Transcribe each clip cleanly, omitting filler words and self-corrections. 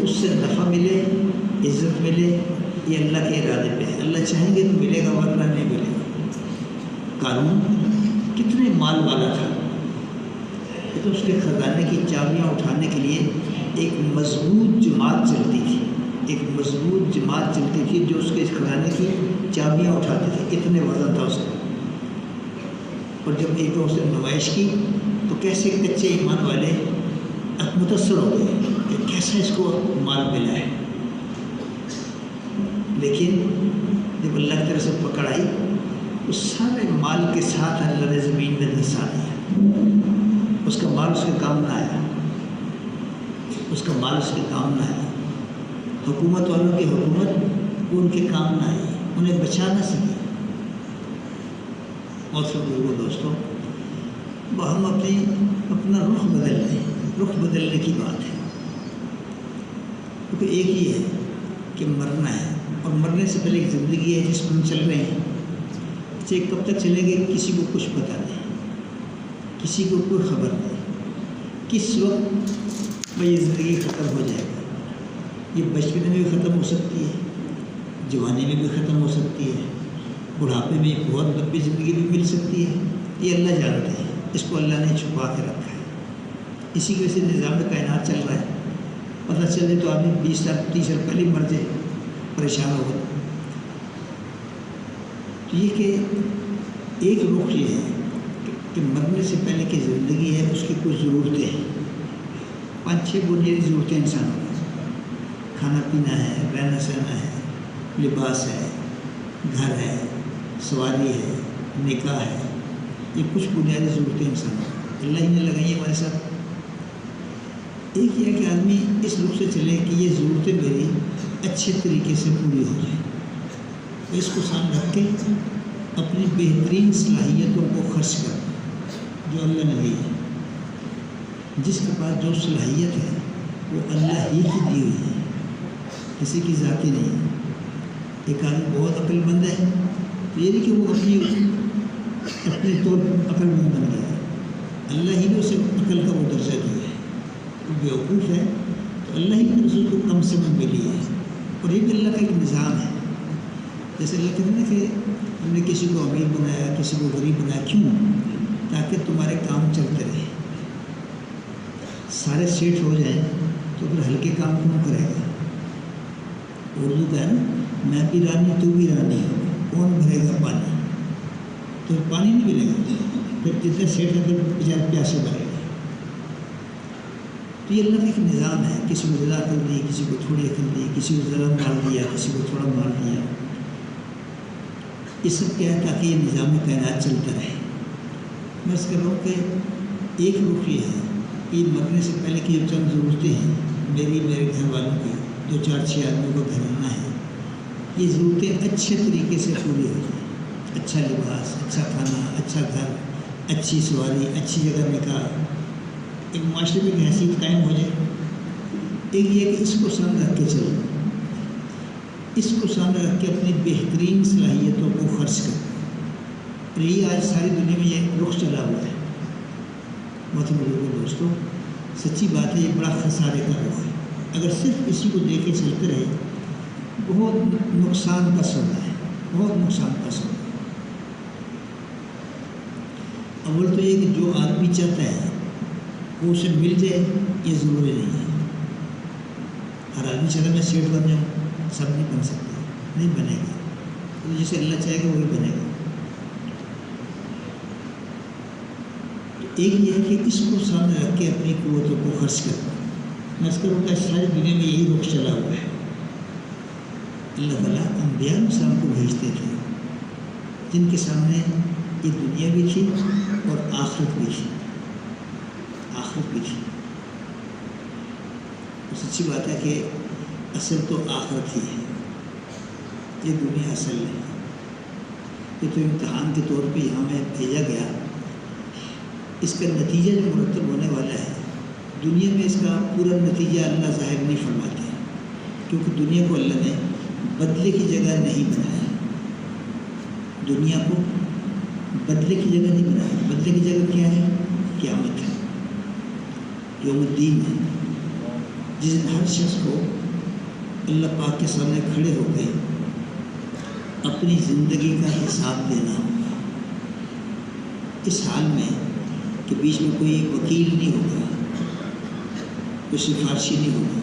اس سے نفع ملے، عزت ملے، یہ اللہ کے ارادے پہ ہے۔ اللہ چاہیں گے تو ملے گا، ورنہ نہیں ملے گا۔ قارون کتنے مال والا تھا، تو اس کے خزانے کی چابیاں اٹھانے کے لیے ایک مضبوط جماعت چلتی تھی، ایک مضبوط جماعت چلتی تھی جو اس کے خزانے کی چابیاں اٹھاتے تھے، اتنے وزن تھا اس کا۔ اور جب ایک اس نے نمائش کی تو کیسے کچے ایمان والے متاثر ہو گئے کہ کیسا اس کو مال ملا ہے، لیکن جب اللہ کی طرف سے پکڑ آئی اس سارے مال کے ساتھ اللہ نے زمین میں دھسا دیا۔ اس کا مال اس کے کام نہ آیا، اس کا مال اس کے کام نہ آیا، حکومت والوں کی حکومت ان کے کام نہ آئی، انہیں بچا نہ سکی۔ اور سب لوگوں دوستوں، ہم اپنا رخ بدل لیں، رخ بدلنے کی بات ہے، کیونکہ ایک ہی ہے کہ مرنا ہے، اور مرنے سے پہلے ایک زندگی ہے جس میں ہم چل رہے ہیں، اسے کب تک چلیں گے کسی کو کچھ پتہ نہیں، کسی کو کوئی خبر نہیں، کس وقت یہ زندگی ختم ہو جائے گا۔ یہ بچپن میں بھی ختم ہو سکتی ہے، جوانی میں بھی ختم ہو سکتی ہے، بڑھاپے میں بہت لمبی زندگی بھی مل سکتی ہے، یہ اللہ جانتے ہیں، اس کو اللہ نے چھپا کے رکھا ہے۔ اسی کی وجہ سے نظام کائنات چل رہا ہے، پتہ چلے تو آدمی 20 سال 30 سال پہلے مر جائے، پریشان ہوگا۔ تو یہ کہ ایک رخ یہ ہے کہ مرنے سے پہلے کی زندگی ہے، اس کی کچھ ضرورتیں ہیں، 5-6 بنیادی ضرورتیں انسان کو، کھانا پینا ہے، رہنا سہنا ہے، لباس ہے، گھر ہے، سواری ہے، نکاح ہے، یہ کچھ بنیادی ضرورتیں انسان کو اللہ ہی نے لگائی ہیں ہمارے ساتھ۔ ایک یہ ہے کہ آدمی اس رخ سے چلے کہ یہ ضرورتیں میری اچھے طریقے سے پوری ہو جائیں، اس کو سامنے رکھ کے اپنی بہترین صلاحیتوں کو خرچ کر جو اللہ نے دی ہے۔ جس کے پاس جو صلاحیت ہے وہ اللہ ہی کی دی ہوئی ہے، کسی کی ذاتی نہیں ہے۔ ایک آدمی بہت عقل مند ہے تو یہ نہیں کہ وہ اپنے طور پر عقل مند بن گیا ہے، اللہ ہی نے اسے عقل کا وہ درجہ دیا ہے۔ وہ بیوقوف ہے تو اللہ ہی نے اس کو کم سمجھ ملی ہے، اور یہ بھی اللہ کا ایک نظام ہے۔ جیسے اللہ کہتے ہیں نا کہ ہم نے کسی کو امیر بنایا، کسی کو غریب بنایا، کیوں؟ تاکہ تمہارے کام چلتے رہے۔ سارے سیٹ ہو جائیں تو پھر ہلکے کام کون کرے گا؟ اردو کا ہے نا، میں بھی رانی تو بھی رانی، کون بھرے گا پانی؟ تو پانی نہیں ملے گا، پھر جتنے سیٹ ہیں پھر بچارے پیاسے بھرے گا۔ تو یہ اللہ کا ایک نظام ہے، کسی کو زیادہ عقل دی، کسی کو تھوڑی عقل دی، کسی کو ذرا مال دیا، کسی کو تھوڑا مال دیا۔ یہ سب کیا ہے؟ تاکہ یہ نظام کائنات چلتا رہے۔ میں اس کہہ رہا ہوں کہ ایک رخ یہ ہے کہ مرنے سے پہلے کی جو چند ضرورتیں ہیں، میری، میرے گھر والوں کی، 2-4-6 آدمیوں کو گھرانا ہے، یہ ضرورتیں اچھے طریقے سے پوری ہو جائیں۔ اچھا لباس، اچھا کھانا، اچھا گھر، اچھی سواری، اچھی جگہ نکاح، ایک معاشرے میں ایک حیثیت قائم ہو جائے۔ ایک یہ کہ اس کو سامنے رکھ کے چلو، اس کو سامنے رکھ کے اپنی بہترین صلاحیتوں کو خرچ کرو۔ اور یہ آج ساری دنیا میں یہ رخ چلا ہوا ہے۔ محترم لوگوں دوستوں، سچی بات ہے، یہ بڑا خسارے کا رخ ہے۔ اگر صرف اسی کو دے کے چلتے رہے، بہت نقصان کا سودا ہے، بہت نقصان کا سودا ہے۔ اول تو یہ کہ جو آدمی چاہتا ہے وہ اسے مل جائے، یہ ضروری نہیں ہے۔ ہر آدمی چاہتا ہے میں سیٹ بن جاؤں، سب نہیں بن سکتے، نہیں بنے گا، تو جسے اللہ چاہے گا وہی بنے گا۔ ایک یہ ہے کہ اس کو سامنے رکھ کے اپنی قوتوں کو خرچ کرنا۔ میں اس کروں کہ ساری دنیا میں یہی رخ چلا ہوا ہے۔ اللہ تعالیٰ انبیاء انسان کو بھیجتے تھے جن کے سامنے یہ دنیا بھی تھی اور آخرت بھی تھی، آخرت بھی تھی۔ سچی بات ہے کہ اصل تو آخرت ہی ہے، یہ دنیا اصل ہے۔ یہ تو امتحان کے طور پہ یہاں میں بھیجا گیا، اس کا نتیجہ جو مرتب ہونے والا ہے، دنیا میں اس کا پورا نتیجہ اللہ ظاہر نہیں فرماتے، کیونکہ دنیا کو اللہ نے بدلے کی جگہ نہیں بنایا، دنیا کو بدلے کی جگہ نہیں بنایا۔ بدلے کی جگہ کیا ہے؟ قیامت ہے، یوم الدین ہے، جس دن ہر شخص کو اللہ پاک کے سامنے کھڑے ہو گئے اپنی زندگی کا حساب دینا ہوگا، اس حال میں کہ بیچ میں کوئی وکیل نہیں ہوگا، کوئی سفارشی نہیں ہوگا،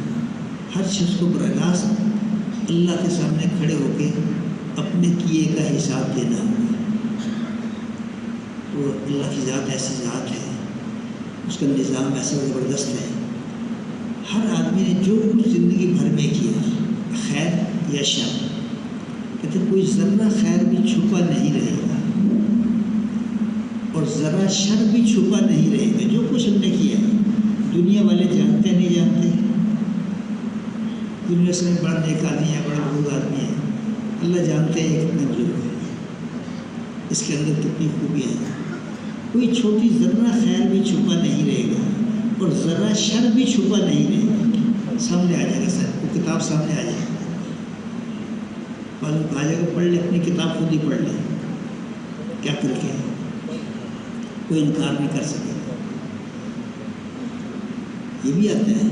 ہر شخص کو براہ راست اللہ کے سامنے کھڑے ہو کے اپنے کیے کا حساب دینا ہوگا۔ وہ اللہ کی ذات ایسی ذات ہے، اس کا نظام ایسا زبردست ہے، ہر آدمی نے جو کچھ زندگی بھر میں کیا خیر یا شر، کہتے کوئی ذرہ خیر بھی چھپا نہیں رہے گا اور ذرا شر بھی چھپا نہیں رہے گا۔ جو کچھ ہم نے کیا دنیا والے جانتے نہیں جانتے، دنیا سے بڑا نیک آدمی ہے، بڑا بزرگ آدمی ہے، اللہ جانتے ہیں کتنا بزرگ ہے، اس کے اندر کتنی خوبیاں ہیں۔ کوئی چھوٹی ذرہ خیر بھی چھپا نہیں رہے گا اور ذرا شر بھی چھپا نہیں رہے گا، سامنے آ جائے گا سر، وہ کتاب سامنے آ جائے گا، بعض کہا جائے گا پڑھ لے، اپنی کتاب خود ہی پڑھ لے، کیا کر کے کوئی انکار نہیں کر سکے۔ یہ بھی آتا ہے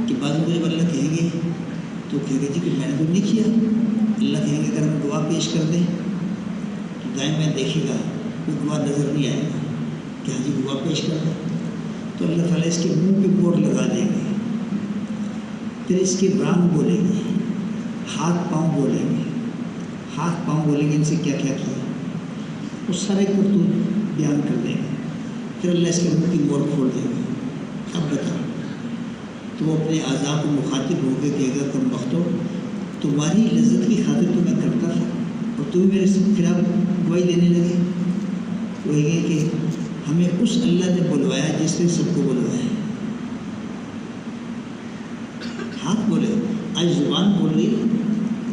کہ بعض کو جب اللہ کہیں گے تو کہے گا جی کہ میں نے تو نہیں کیا، اللہ کہیں گے اگر ہم گواہ پیش کر دیں تو دائیں میں دیکھے گا کوئی گواہ نظر نہیں آئے گا کہ ہاں جی گواہ پیش کر دیں، تو اللہ تعالیٰ اس کے منہ پہ مور لگا دیں گے، پھر اس کے رام بولیں گے، ہاتھ پاؤں بولیں گے، ہاتھ پاؤں بولیں گے ان سے کیا کیا کیا، وہ سارے کرتوت بیان کر دیں گے، پھر اللہ اس کے منہ کی مور کھول دیں گے۔ اب بتا تو وہ اپنے اعضاء کو مخاطب ہو کے کہے گا کم وقتوں تمہاری لذت کی خاطر تو میں کرتا تھا اور تم میرے سے خلاف گواہی دینے لگے۔ وہ یہ کہ ہمیں اس اللہ نے بلوایا جس نے سب کو بلوایا۔ ہاتھ بولے، آج زبان بول رہی ہے،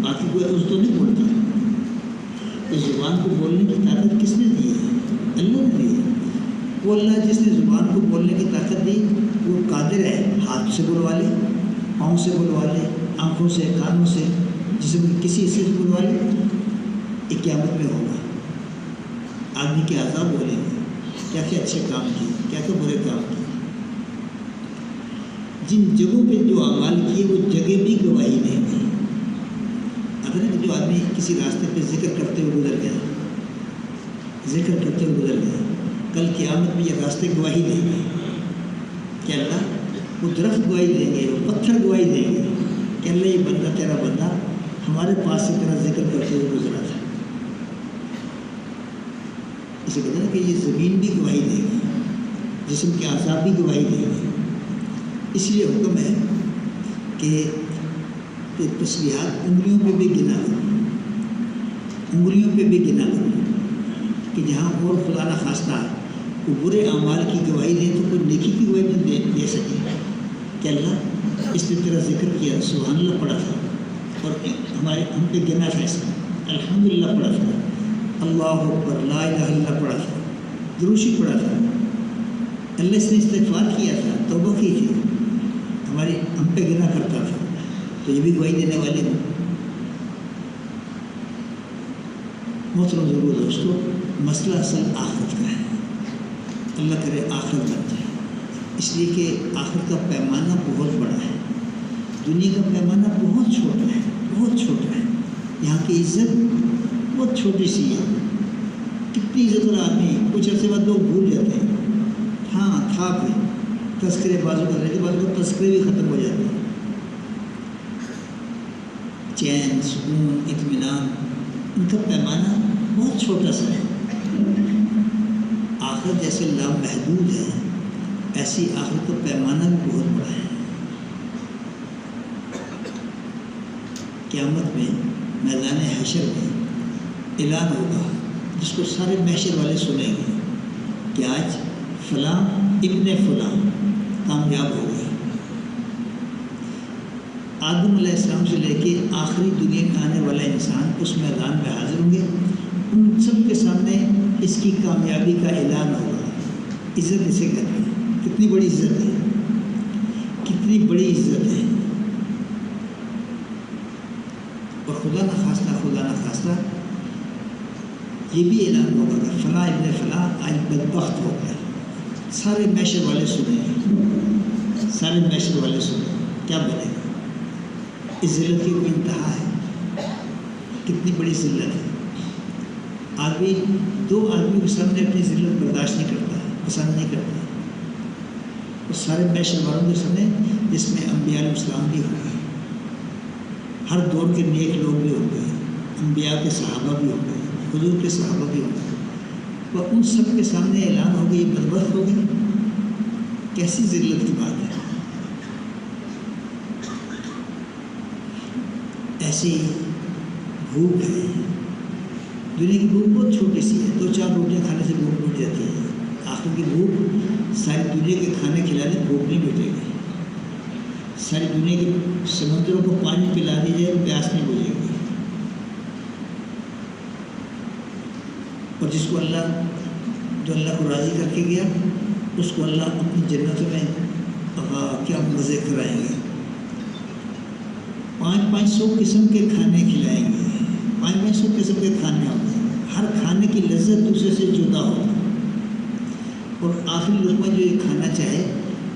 باقی کوئی اس تو نہیں بولتا، اس زبان کو بولنے کی طاقت کس نے دی ہے؟ اللہ نے دی ہے۔ وہ اللہ جس نے زبان کو بولنے کی طاقت دی وہ قادر ہے ہاتھ سے بلوا لے، پاؤں سے بلوا لے، آنکھوں سے، کانوں سے، جسم کے کسی حصے سے بلوا لے۔ ایک قیامت میں ہوگا، آدمی کے اعضاء بولیں گے کیا کیا اچھے کام کیے، کیا کیا برے کام کیے، جن جگہوں پہ جو اعمال کیے وہ جگہ بھی گواہی دیں گے۔ اگر جو آدمی کسی راستے پہ ذکر کرتے ہوئے گزر گیا، ذکر کرتے ہوئے گزر گیا، کل قیامت میں یہ راستے گواہی دیں گے کہ اللہ، وہ درخت گواہی دیں گے، وہ پتھر گواہی دیں گے کہ اللہ یہ بندہ تیرا بندہ ہمارے پاس سے تیرا ذکر کرتے ہوئے گزرا تھا۔ اسے کہتے ہیں کہ یہ زمین بھی گواہی دے گی، جسم کے اعضاء بھی گواہی دیں گے۔ اس لیے حکم ہے کہ تسبیحات انگلیوں پہ بھی گنا کرو، انگلیوں پہ بھی گنا کرو، کہ جہاں اور خدا نہ خواستہ کوئی برے اعمال کی گواہی دے تو کوئی نیکی کی گواہی نہ دے سکے کہ اللہ اس نے تیرا ذکر کیا، سبحان اللہ پڑھا تھا اور ہم پہ گنا تھا، اس نے الحمدللہ پڑھا تھا، اللہ اکبر، لا الہ الا اللہ پڑھا تھا، دروشی پڑھا تھا، اللہ اس نے استغفار کیا تھا، توبہ کی تھی، ہم پہ گنا کرتا تھا، تو یہ بھی گواہی دینے والے ہیں۔ محترم ضرور دوستو، مسئلہ اصل آخرت کا ہے، اللہ کرے آخرت بن جائے، اس لیے کہ آخرت کا پیمانہ بہت بڑا ہے، دنیا کا پیمانہ بہت چھوٹا ہے، بہت چھوٹا ہے، یہاں کی عزت بہت چھوٹی سی ہے، کتنی عزت والا آدمی کچھ عرصے بعد لوگ بھول جاتے ہیں، ہاں تھا بھی تذکرے بازو کر رہے تھے، بازو کا تذکرے بھی ختم ہو جاتے ہیں، چین، سکون، اطمینان، ان کا پیمانہ بہت چھوٹا سا ہے۔ آخرت جیسے لامحدود ہے، ایسی آخرت کا پیمانہ بھی بہت بڑا ہے۔ قیامت میں میدان حشر میں اعلان ہوگا جس کو سارے محشر والے سنیں گے کہ آج فلاں ابن فلاں کامیاب ہو گئے۔ آدم علیہ السلام سے لے کے آخری دنیا میں آنے والا انسان اس میدان میں حاضر ہوں گے، ان سب کے سامنے اس کی کامیابی کا اعلان ہوگا۔ عزت اسے کہتے ہیں، کتنی بڑی عزت ہے، کتنی بڑی عزت ہے۔ اور خدا نہ خواستہ یہ بھی اعلان ہوگا کہ فلاں ابن فلاں آج بدبخت ہو گیا۔ سارے محشر والے سنیں، سارے محشر والے سنیں کیا بنے گا؟ اس ذلت کی کوئی انتہا ہے؟ کتنی بڑی ذلت ہے۔ آدمی دو آدمیوں کے سامنے اپنی ذلت برداشت نہیں کرتا، پسند نہیں کرتا، اور سارے معاشرے والوں کے سامنے، جس میں انبیاء علیہ السلام بھی ہو گئے، ہر دور کے نیک لوگ بھی ہو گئے، انبیاء کے صحابہ بھی ہو گئے، حضور کے صحابہ بھی ہو گئے، اور ان سب کے سامنے اعلان ہو گئی، بدبخت ہو گئی۔ کیسی ذلت کی بات ہے۔ ایسی بھوک ہے، دنیا کی بھوک بہت چھوٹی سی ہے، 2-4 روٹیاں کھانے سے بھوک مٹ جاتی ہے۔ آخر کی بھوک ساری دنیا کے کھانے کھلانے بھوک نہیں مٹے گی، ساری دنیا کے سمندروں کو پانی پلا دی جائے پیاس نہیں بجھے گی۔ اور جس کو اللہ، جو اللہ کو راضی کر کے گیا، اس کو اللہ اپنی جنتوں میں کیا مزے کرائیں گے۔ 500 قسم کے کھانے کھلائیں گے، 500 قسم کے کھانے ہوں گے، ہر کھانے کی لذت دوسرے سے جدا ہوگی، اور آخری لقمہ جو یہ کھانا چاہے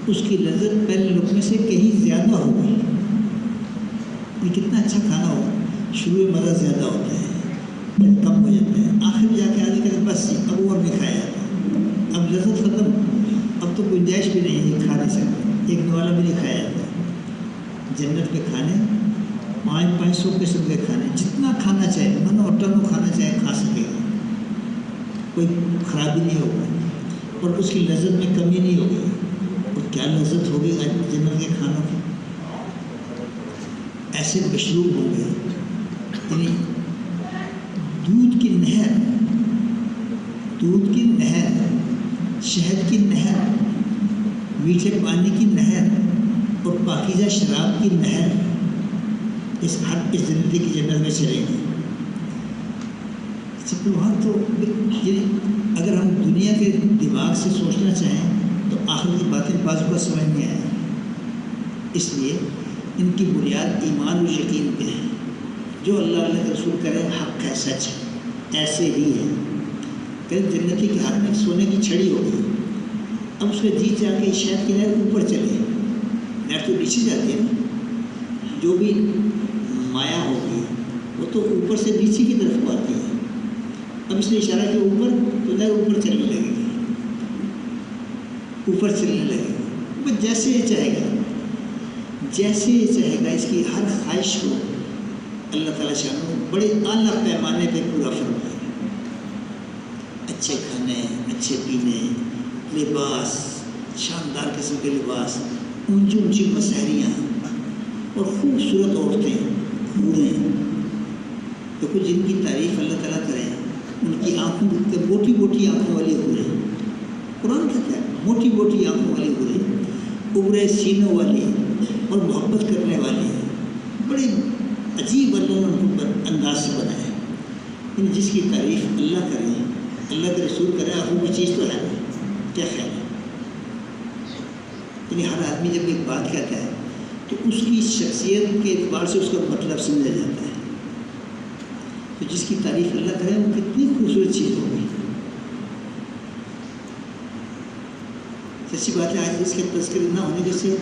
اس کی لذت پہلے لقمے سے کہیں زیادہ ہوگی۔ یہ کتنا اچھا کھانا ہو، شروع میں مزہ زیادہ ہوتا ہے، پھر کم ہو جاتا ہے، آخر میں جا کے آدمی کہتے ہیں بس اب اور نہیں کھایا جاتا، اب لذت ختم، اب تو گنجائش بھی نہیں ہے، کھا نہیں سکتے، ایک نوالا بھی نہیں کھایا جاتا۔ جنت کے کھانے 500 قسم کے کھانے، جتنا کھانا چاہے، من اور تن کھانا چاہے کھا سکے گا، کوئی خرابی نہیں ہوگی، اور اس کی لذت میں کمی نہیں ہوگی۔ اور کیا لذت ہوگی جنت کے کھانوں کی، ایسے مشروب ہوں گے، یعنی دودھ کی نہر، دودھ کی نہر، شہد کی نہر، میٹھے پانی کی نہر اور پاکیزہ شراب کی نہر اس زندگی کی جنت میں چلے گی۔ وہاں تو اگر ہم دنیا کے دماغ سے سوچنا چاہیں تو آخر کی باتیں بعض کو سمجھ نہیں آئے، اس لیے ان کی بنیاد ایمان و یقین پہ ہے۔ جو اللہ کے رسول کرے حق ہے، سچ ہے، ایسے ہی ہے۔ کہ جنتی کے ہاتھ میں سونے کی چھڑی ہوگی، اب اس کا جی چاہ کے شہد کی نہر اوپر چلے، نہر تو نیچے جاتی ہے نا، جو بھی مایا ہوگی وہ تو اوپر سے نیچے کی طرف آتی ہے، اب اس نے اشارہ کیا اوپر، تو نہر اوپر چلنے لگے گی، اوپر چلنے لگے گی، وہ جیسے یہ چاہے گا، جیسے یہ چاہے گا، اس کی ہر خواہش کو اللہ تعالیٰ شان بڑے اعلیٰ پیمانے پہ پورا فرمائے۔ اچھے کھانے، اچھے پینے، لباس، شاندار قسم کے لباس، اونچی اونچی مسحریاں اور خوبصورت عورتیں، حوریں، دیکھو جن کی تعریف اللہ تعالیٰ کرے، ان کی آنکھوں کے موٹی موٹی آنکھوں والی حوریں، قرآن کہتا ہے موٹی موٹی آنکھوں والی حوریں، ابرے سینوں والی اور محبت کرنے والی، بڑے عجیب اللہ نے ان کو انداز سے بنایا، ان جس کی تعریف اللہ کرے، اللہ کے رسول کرے، آخر میں چیز تو ہے نا، کیا خیال ہے؟ یعنی ہر آدمی جب ایک بات کہتا ہے تو اس کی شخصیت کے اعتبار سے اس کا مطلب سمجھا جاتا ہے، تو جس کی تعریف اللہ کرے وہ کتنی خوبصورت چیز ہوگی۔ سچی بات ہے، آج اس کے تذکرے نہ ہونے سے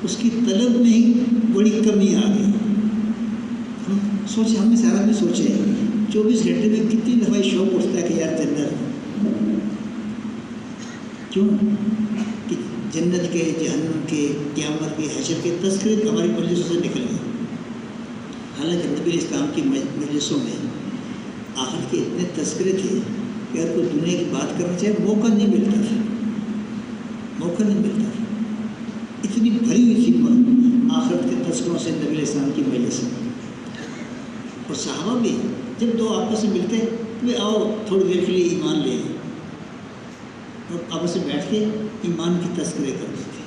اس کی طلب میں ہی بڑی کمی آ گئی۔ ہم سوچے، ہم نے سارا بھی سوچے 24 گھنٹے میں کتنی دفعہ شوق اٹھتا ہے کہ یار جنت، کیوں کہ جنت کے، جہنم کے، قیامت کے، حشر کے تذکرے ہماری مجلسوں سے نکل گئے۔ حالانکہ نبی اسلام کی مجلسوں میں آخر کے اتنے تذکرے تھے کہ اگر کوئی دنیا کی بات کرنا چاہے موقع نہیں ملتا تھا، موقع نہیں ملتا تھا، اتنی بھری ہوئی تھی آخرت کے تذکروں سے نبی اسلام کی مجلس میں۔ اور صحابہ بھی جب دو آپس میں ملتے تو آؤ تھوڑی دیر کے لیے ایمان لے، اور آپس سے بیٹھ کے ایمان کی تذکرے کرتے تھے،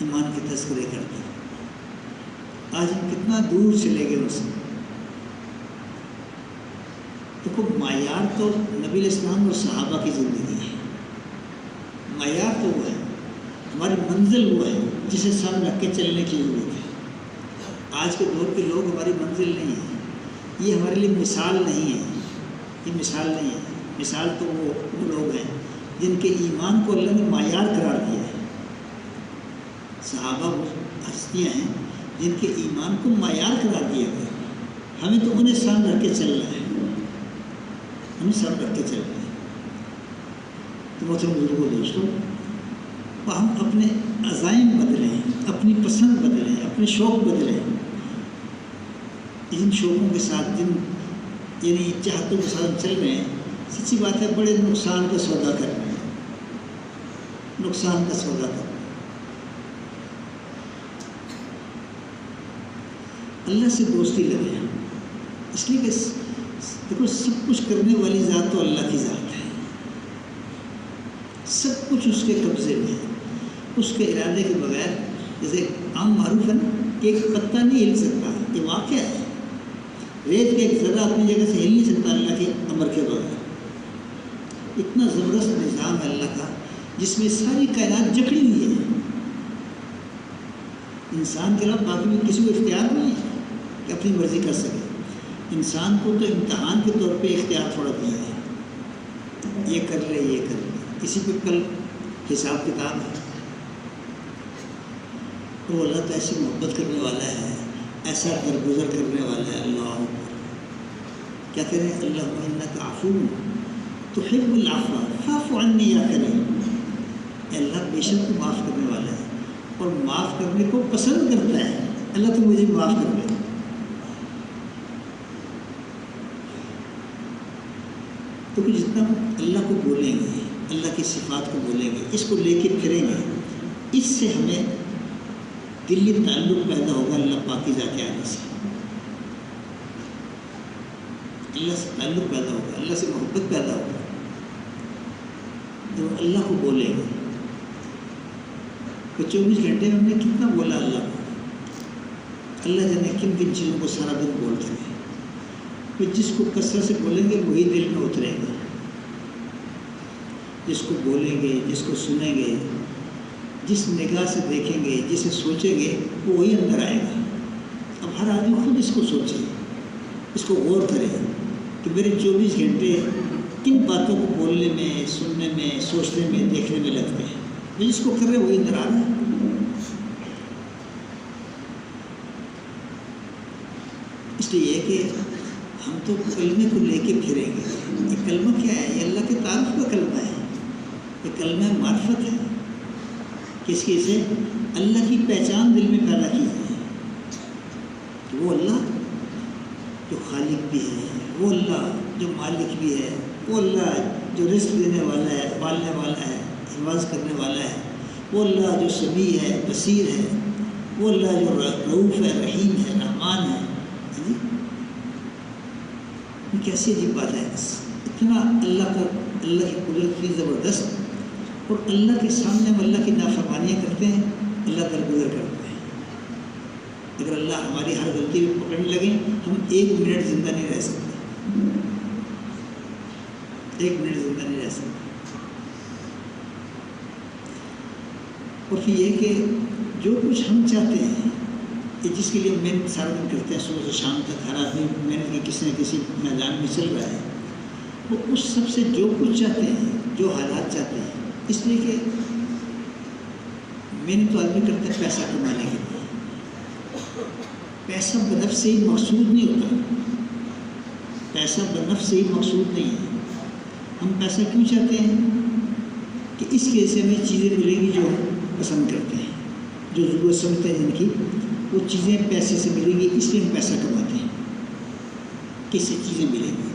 ایمان کے تذکرے کرتے تھے۔ آج ہم کتنا دور چلے گئے ان سے۔ دیکھو معیار تو نبی علیہ السلام اور صحابہ کی زندگی ہے، معیار تو وہ ہے، ہماری منزل وہ ہے جسے سامنے رکھ کے چلنے کی ضرورت ہے۔ آج کے دور کے لوگ ہماری منزل نہیں ہیں، یہ ہمارے لیے مثال نہیں ہے، یہ مثال نہیں ہے۔ مثال تو وہ لوگ ہیں جن کے ایمان کو اللہ نے معیار قرار دیا ہے۔ صحابہ ہستیاں ہیں جن کے ایمان کو معیار قرار دیا گیا، ہمیں تو انہیں سامنے رکھ کے چلنا ہے، ہمیں سامنے رکھ کے چلنا ہے۔ تو محترم بزرگوں دوستوں، ہم اپنے عزائم بدلیں، اپنی پسند بدلیں، اپنے شوق بدلیں، جن شوقوں کے ساتھ یعنی چاہتوں کے ساتھ چل رہے ہیں، سچی بات ہے بڑے نقصان کا سودا کر رہے ہیں، نقصان کا سودا کر رہے ہیں۔ اللہ سے دوستی لگے، اس لیے کہ دیکھو سب کچھ کرنے والی ذات تو اللہ کی ذات ہے، سب کچھ اس کے قبضے میں ہے، اس کے ارادے کے بغیر، جیسے عام معروف ہے نا کہ ایک پتا نہیں ہل سکتا، یہ واقعہ ہے، ریت کا ایک ذرہ اپنی جگہ سے ہل نہیں سکتا اللہ کے امر کے بغیر۔ اتنا زبردست نظام ہے اللہ کا جس میں ساری کائنات جکڑی ہوئی ہے، انسان کے علاوہ باقی میں کسی کو اختیار نہیں ہے کہ اپنی مرضی کر سکے۔ انسان کو تو امتحان کے طور پہ اختیار تھوڑا دیا ہے، یہ کر لے یہ کر لے، اسی پہ کل حساب کتاب ہے۔ اور اللہ تو ایسی محبت کرنے والا ہے، ایسا درگزر کرنے والا ہے۔ اللہ کیا کہہ رہے ہیں؟ اللہم انک عفو تحب العفو فاعف عنی یا کریم۔ اللہ بے شک تو معاف کرنے والا ہے اور معاف کرنے کو پسند کرتا ہے، اللہ تو مجھے معاف کر دے۔ تو جتنا اللہ کو بولیں گے، اللہ کی صفات کو بولیں گے، اس کو لے کے پھریں گے، اس سے ہمیں دلی تعلق پیدا ہوگا اللہ پاک کی ذات عالی سے، اللہ سے تعلق پیدا ہوگا، اللہ سے محبت پیدا ہوگا۔ جب اللہ کو بولیں گے کہ 24 گھنٹے میں ہم نے کتنا بولا اللہ کو، اللہ جانے کن کن چیزوں کو سارا دن بولتے ہیں، کہ جس کو کثرت سے بولیں گے وہی دل میں اترے گا، جس کو بولیں گے، جس کو سنیں گے، جس نگاہ سے دیکھیں گے، جسے سوچیں گے وہ وہی اندر آئے گا۔ اب ہر آدمی خود اس کو سوچے، اس کو غور کرے کہ میرے 24 گھنٹے کن باتوں کو بولنے میں، سننے میں، سوچنے میں، دیکھنے میں لگتے ہیں، جس کو کر رہے وہی اندر آ رہا ہے۔ اس لیے یہ کہ ہم تو کلمے کو لے کے پھریں گے۔ یہ کلمہ کیا ہے؟ یہ اللہ کے تعارف کا کلمہ ہے، یہ کلمہ معرفت ہے، کس کی سے اللہ کی پہچان دل میں پیدا کی ہے کہ وہ اللہ جو خالق بھی ہے، وہ اللہ جو مالک بھی ہے، وہ اللہ جو رزق دینے والا ہے، پالنے والا ہے، حفاظت کرنے والا ہے، وہ اللہ جو سمیع ہے، بصیر ہے، وہ اللہ جو رؤوف ہے، رحیم ہے، رحمان ہے۔ یہ کیسی عجیب بات ہے، اتنا اللہ کی قدرت کی زبردست، اور اللہ کے سامنے ہم اللہ کی نافرمانیاں کرتے ہیں، اللہ درگزر کرتے ہیں۔ اگر اللہ ہماری ہر غلطی کو پکڑنے لگے ہم 1 منٹ زندہ نہیں رہ سکتے، 1 منٹ زندہ نہیں رہ سکتے۔ اور پھر یہ کہ جو کچھ ہم چاہتے ہیں، کہ جس کے لیے محنت سارا دن کرتے ہیں، صبح سے شام تک ہر آدمی محنت کی کسی نہ کسی میدان میں چل رہا ہے، وہ اس سب سے جو کچھ چاہتے ہیں، جو حالات چاہتے ہیں، اس لیے کہ محنت تو آدمی کرتے ہیں پیسہ کمانے کے لیے، پیسہ بنفس سے ہی مقصود نہیں ہوتا، پیسہ بنفس سے ہی مقصود نہیں ہے۔ ہم پیسہ کیوں چاہتے ہیں؟ کہ اس کی وجہ سے ہمیں چیزیں ملیں گی جو ہم پسند کرتے ہیں، جو ضرورت سمجھتے ہیں جن کی، وہ چیزیں پیسے سے ملیں گی، اس لیے ہم پیسہ کماتے ہیں، کس سے چیزیں ملیں گی،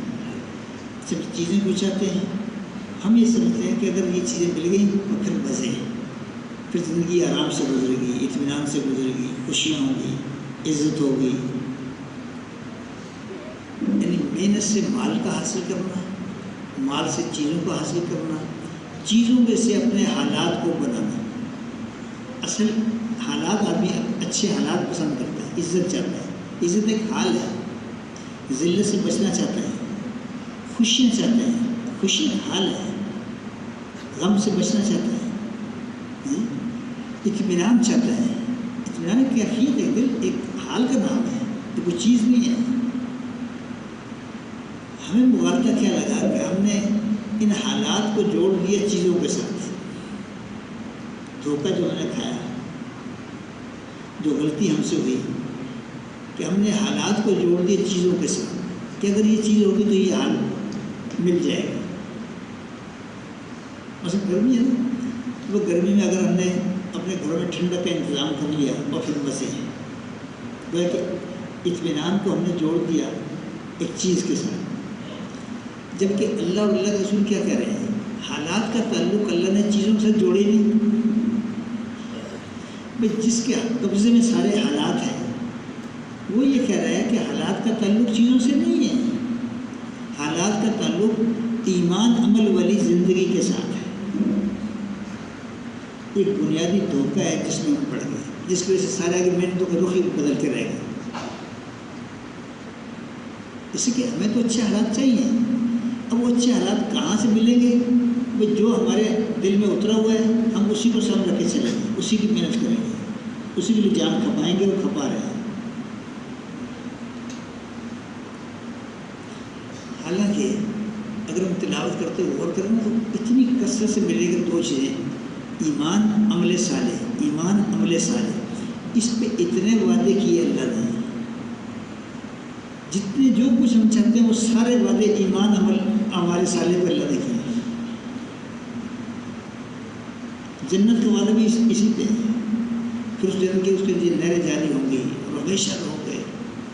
سب چیزیں کو چاہتے ہیں۔ ہم یہ سمجھتے ہیں کہ اگر یہ چیزیں مل گئیں تو پھر مزے ہیں، پھر زندگی آرام سے گزرے گی، اطمینان سے گزرے گی، خوشیاں ہوں گی، عزت ہوگی۔ یعنی محنت سے مال کا حاصل کرنا، مال سے چیزوں کو حاصل کرنا، چیزوں میں سے اپنے حالات کو بنانا۔ اصل حالات آدمی اچھے حالات پسند کرتا ہے، عزت چاہتا ہے، عزت ایک حال ہے، ذلت سے بچنا چاہتا ہے، خوشیاں چاہتا ہے، خوشی ایک حال ہے، غم سے بچنا چاہتا ہے، اطمینان چاہتا ہے۔ اطمینان ایک کیفیت ہے، دل ایک حال کا نام ہے، یہ کوئی چیز نہیں ہے۔ ہمیں مغالطہ کیا لگا کہ ہم نے ان حالات کو جوڑ دیا چیزوں کے ساتھ، دھوکہ جو ہم نے کھایا، جو غلطی ہم سے ہوئی کہ ہم نے حالات کو جوڑ دیے چیزوں کے ساتھ کہ اگر یہ چیز ہوگی تو یہ حال مل جائے گا. مثلا گرمی ہے نا، وہ گرمی میں اگر ہم نے اپنے گھروں میں ٹھنڈک کا انتظام کر لیا اور پھر بسے ہیں، گویا کہ اطمینان کو ہم نے جوڑ دیا ایک چیز کے ساتھ. جبکہ اللہ اور اللہ کے رسول کیا کہہ رہے ہیں؟ حالات کا تعلق اللہ نے چیزوں سے جوڑے نہیں. جس کے قبضے میں سارے حالات ہیں وہ یہ کہہ رہا ہے کہ حالات کا تعلق چیزوں سے نہیں ہے، حالات کا تعلق ایمان عمل والی زندگی کے ساتھ ہے. ایک بنیادی دھوکہ ہے جس میں ہم پڑ گئے، جس کی وجہ سے سارے آرگومنٹوں کا رخ ہی بدل کے رہ گئے. اس لیے کہ ہمیں تو اچھے حالات چاہیے. اب وہ اچھے حالات کہاں سے ملیں گے؟ وہ جو ہمارے دل میں اترا ہوا ہے ہم اسی کو سامنے رکھ کے چلیں گے، اسی کی محنت کریں گے، اسی کے لیے جان کھپائیں گے اور کھپا رہے ہیں. حالانکہ اگر ہم تلاوت کرتے ہوئے غور کریں تو اتنی کثرت سے ملے گی دو چیزیں: ایمان عمل صالح، ایمان عمل صالح. اس پہ اتنے وعدے کیے اللہ نے، جتنے جو کچھ ہم چاہتے ہیں وہ سارے وعدے ایمان عمل ہمارے صالح پہ اللہ نے کیے. جنت کا وعدہ بھی اسی پہ ہے. پھر اس جنت کے اس کے لیے نہریں جاری ہوں گی اور ہمیشہ رہو گے.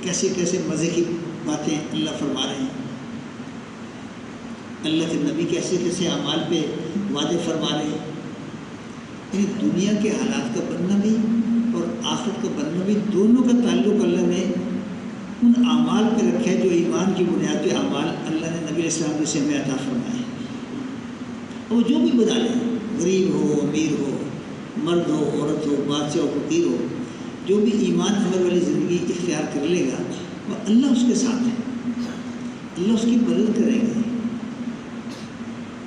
کیسے کیسے مزے کی باتیں اللہ فرما رہے ہیں. اللہ کے نبی کیسے کیسے اعمال پہ وعدے فرما رہے ہیں. یعنی دنیا کے حالات کا بننا بھی اور آخرت کا بننا بھی، دونوں کا تعلق اللہ نے ان اعمال پہ رکھا ہے جو ایمان کی بنیاد پہ اعمال اللہ نے نبی علیہ السلام سے ہمیں عطا فرمائے. اور جو بھی بنا لیں، غریب ہو امیر ہو، مرد ہو عورت ہو، بادشاہ ہو فقیر ہو، جو بھی ایمان عمل والی زندگی اختیار کر لے گا وہ اللہ اس کے ساتھ ہے، اللہ اس کی مدد کرے گا.